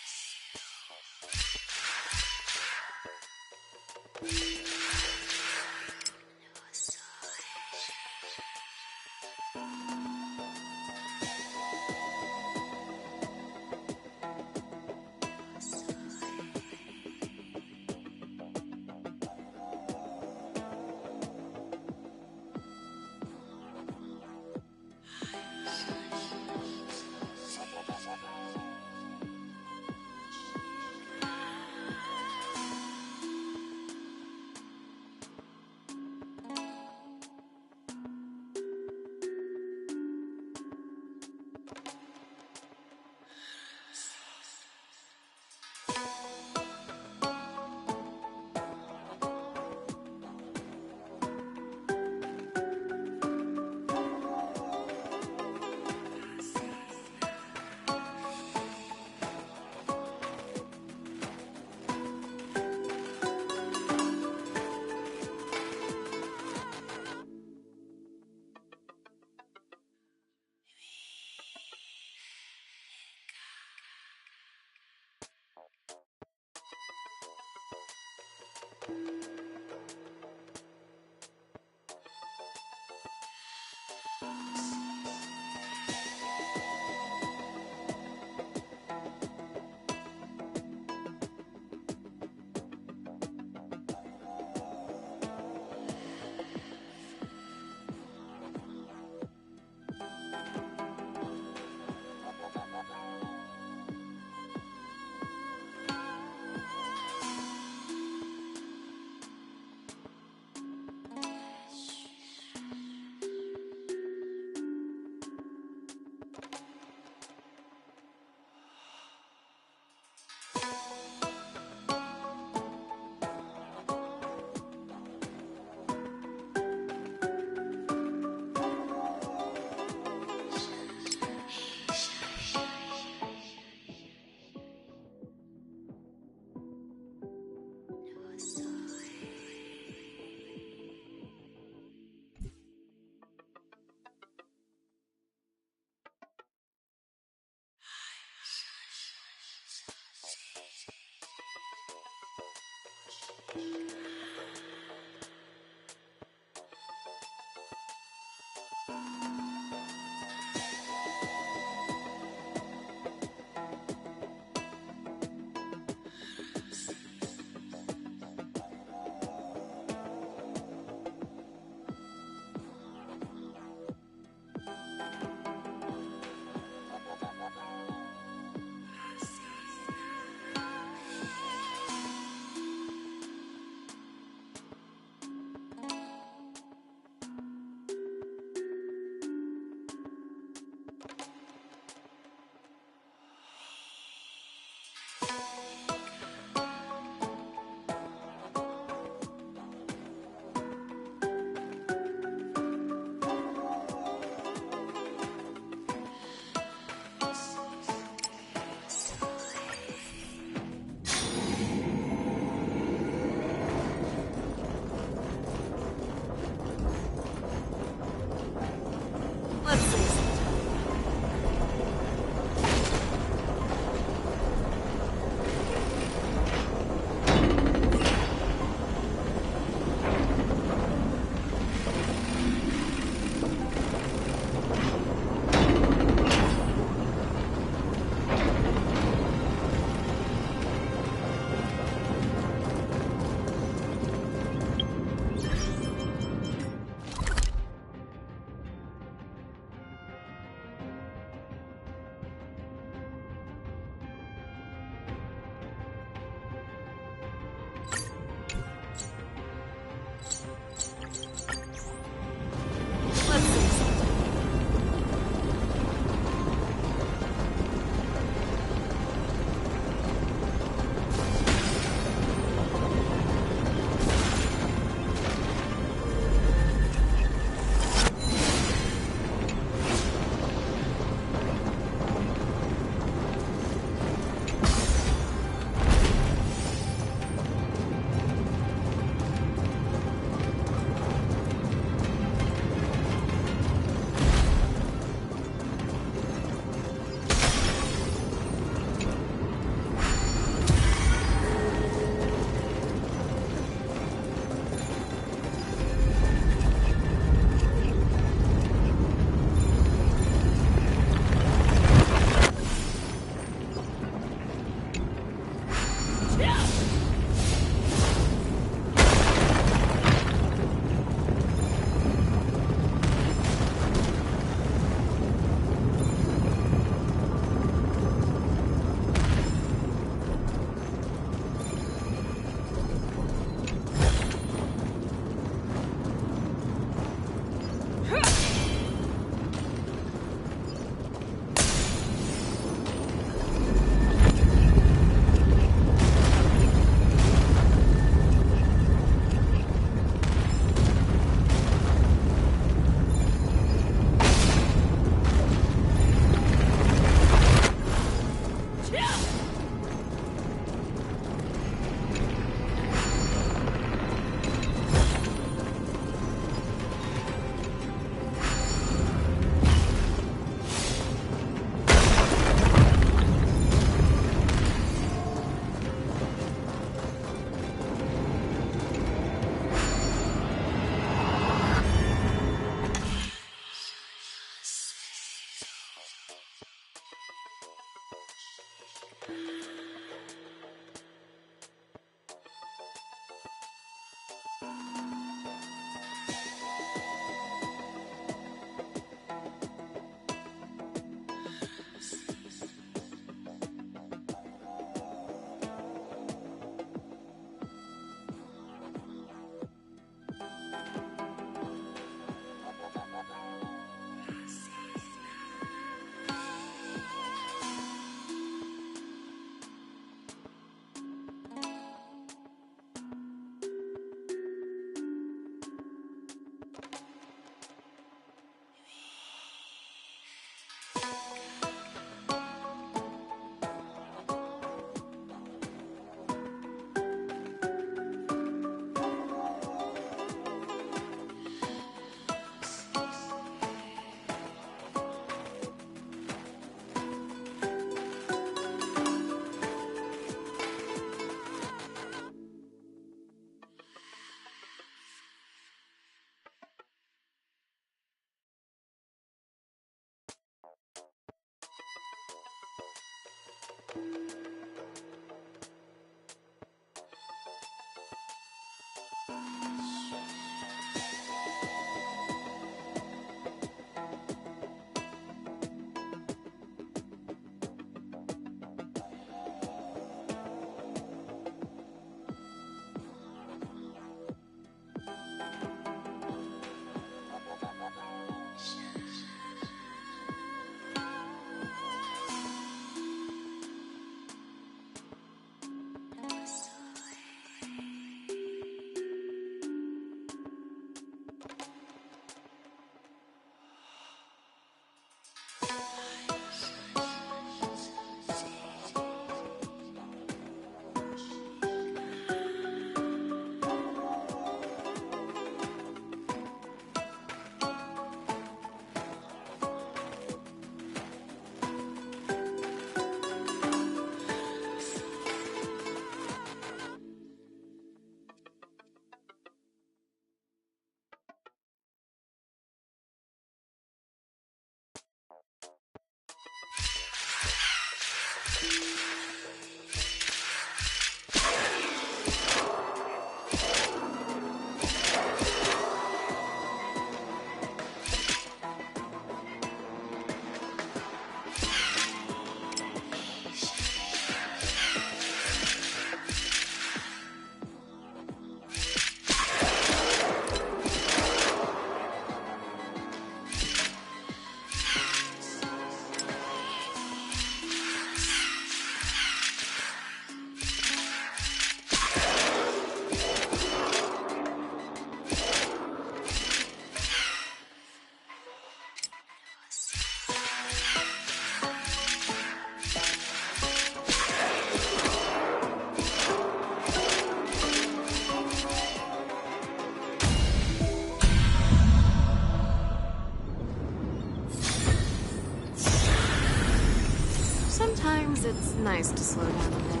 Sometimes it's nice to slow down a bit.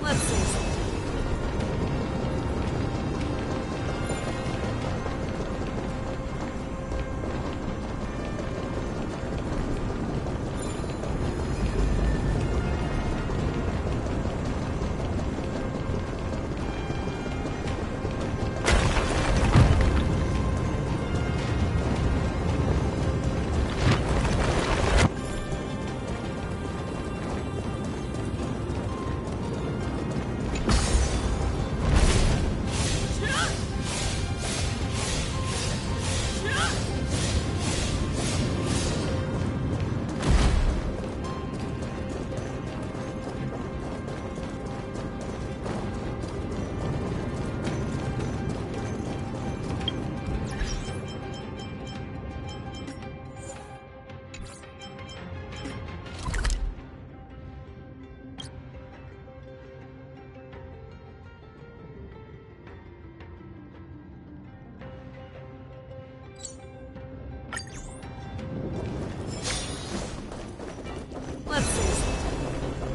Let's see something. Let's see something.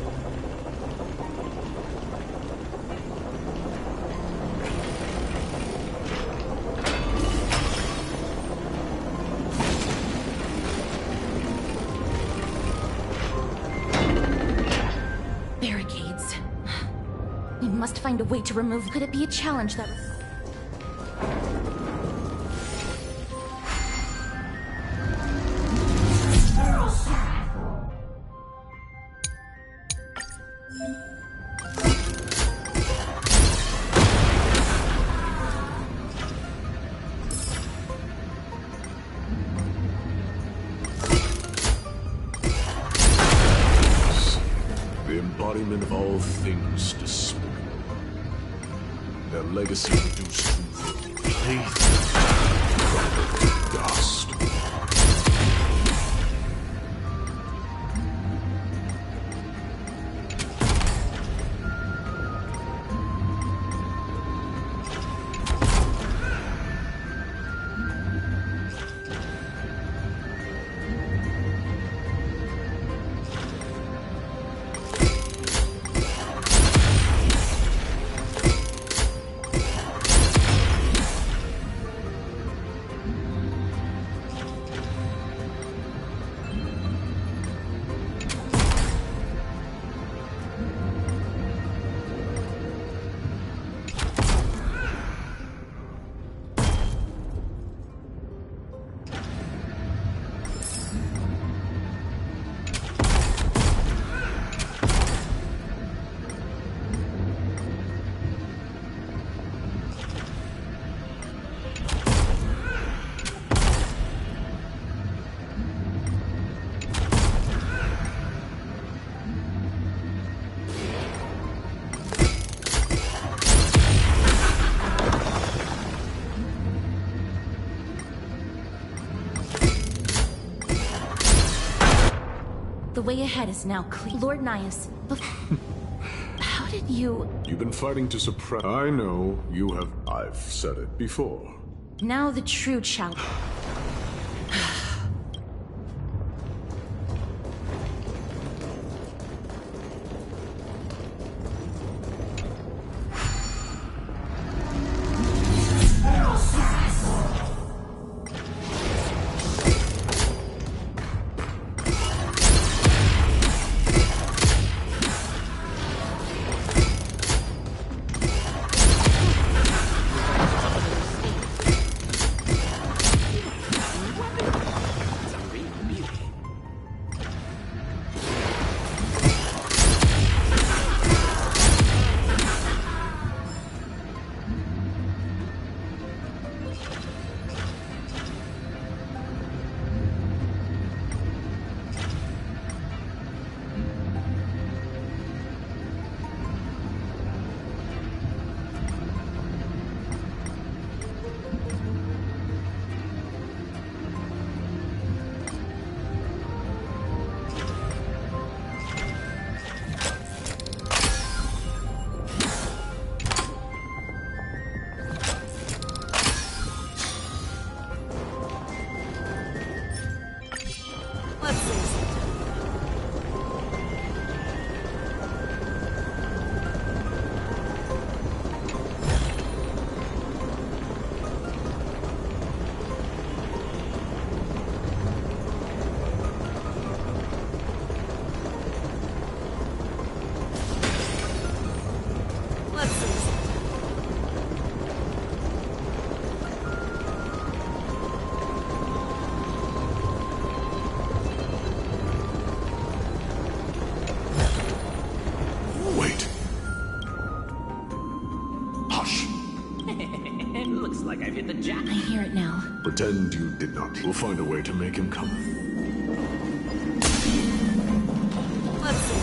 must find a way to remove... Could it be a challenge that... The embodiment of all things despicable. Their legacy reduced to playthings, crumbled to dust. The way ahead is now clear. Lord Nias, how did you... You've been fighting to suppress... I know, you have... I've said it before. Now the true challenge. Pretend you did not. We'll find a way to make him come. Let's see.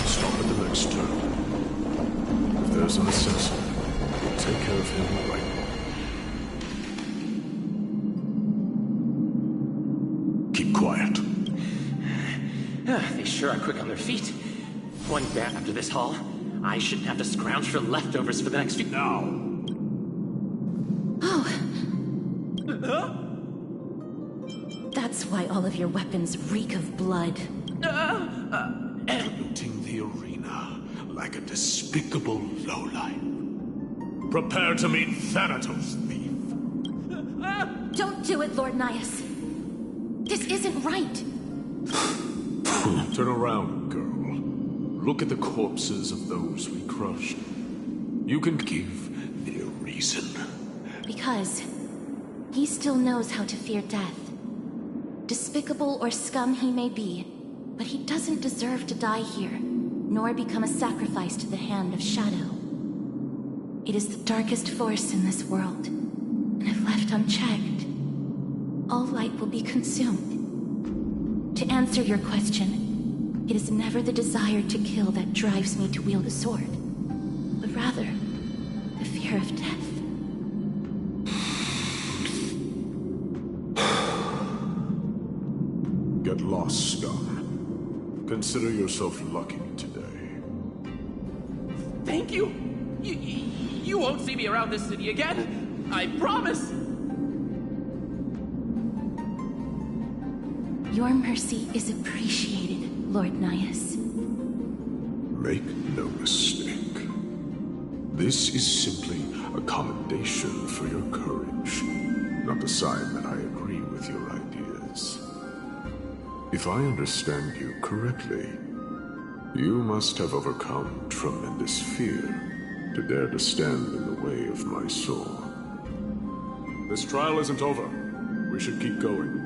Stop at the next turn. If there's an assassin, we'll take care of him right now. Quiet. They sure are quick on their feet. One bat after this haul, I shouldn't have to scrounge for leftovers for the next few... Now! Oh. That's why all of your weapons reek of blood. Emptying the arena like a despicable lowlife. Prepare to meet Thanatos, thief. Don't do it, Lord Nias. This isn't right. Turn around, girl. Look at the corpses of those we crushed. You can give me a reason. Because he still knows how to fear death. Despicable or scum he may be, but he doesn't deserve to die here, nor become a sacrifice to the hand of Shadow. It is the darkest force in this world, and if left unchecked, all light will be consumed. To answer your question, it is never the desire to kill that drives me to wield a sword, but rather the fear of death. Get lost, Scum. Consider yourself lucky today. Thank you! You won't see me around this city again! I promise! Your mercy is appreciated, Lord Nias. Make no mistake. This is simply a commendation for your courage, not a sign that I agree with your ideas. If I understand you correctly, you must have overcome tremendous fear to dare to stand in the way of my soul. This trial isn't over. We should keep going.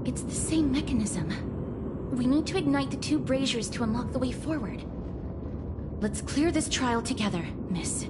It's the same mechanism. We need to ignite the two braziers to unlock the way forward. Let's clear this trial together, miss.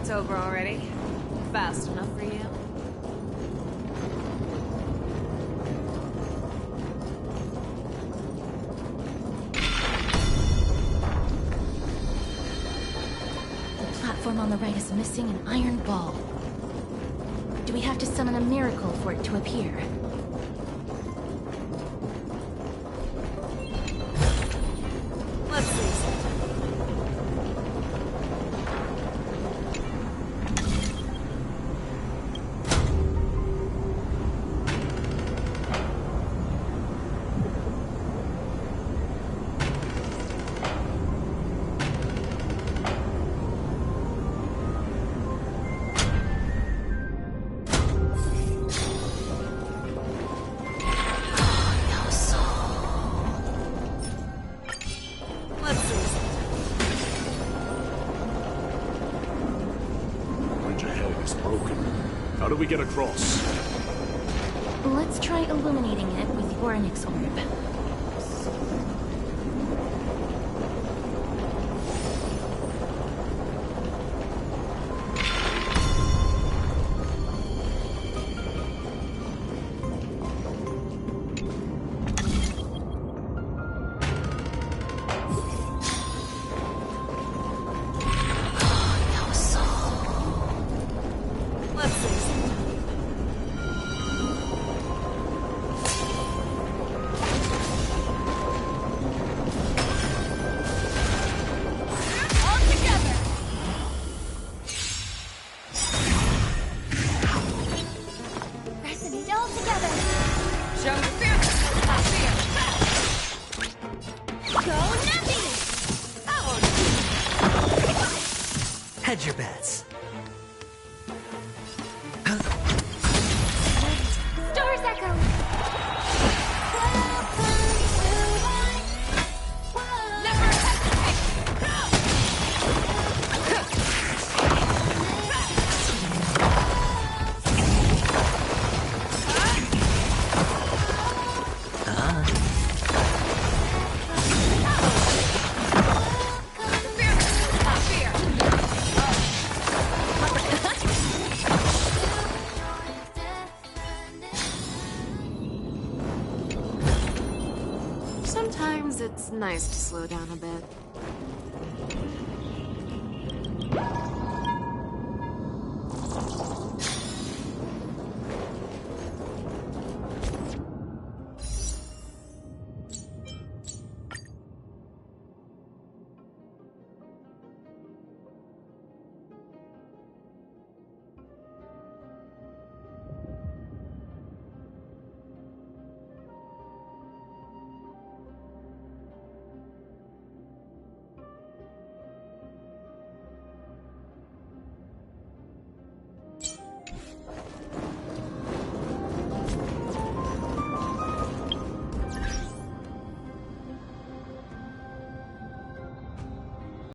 Over already. Fast enough for you? The platform on the right is missing an iron ball. Do we have to summon a miracle for it to appear? How do we get across? Let's try illuminating it with your Onyx orb. Hedge your bets. Stars echo. Never hesitate! Sometimes it's nice to slow down a bit.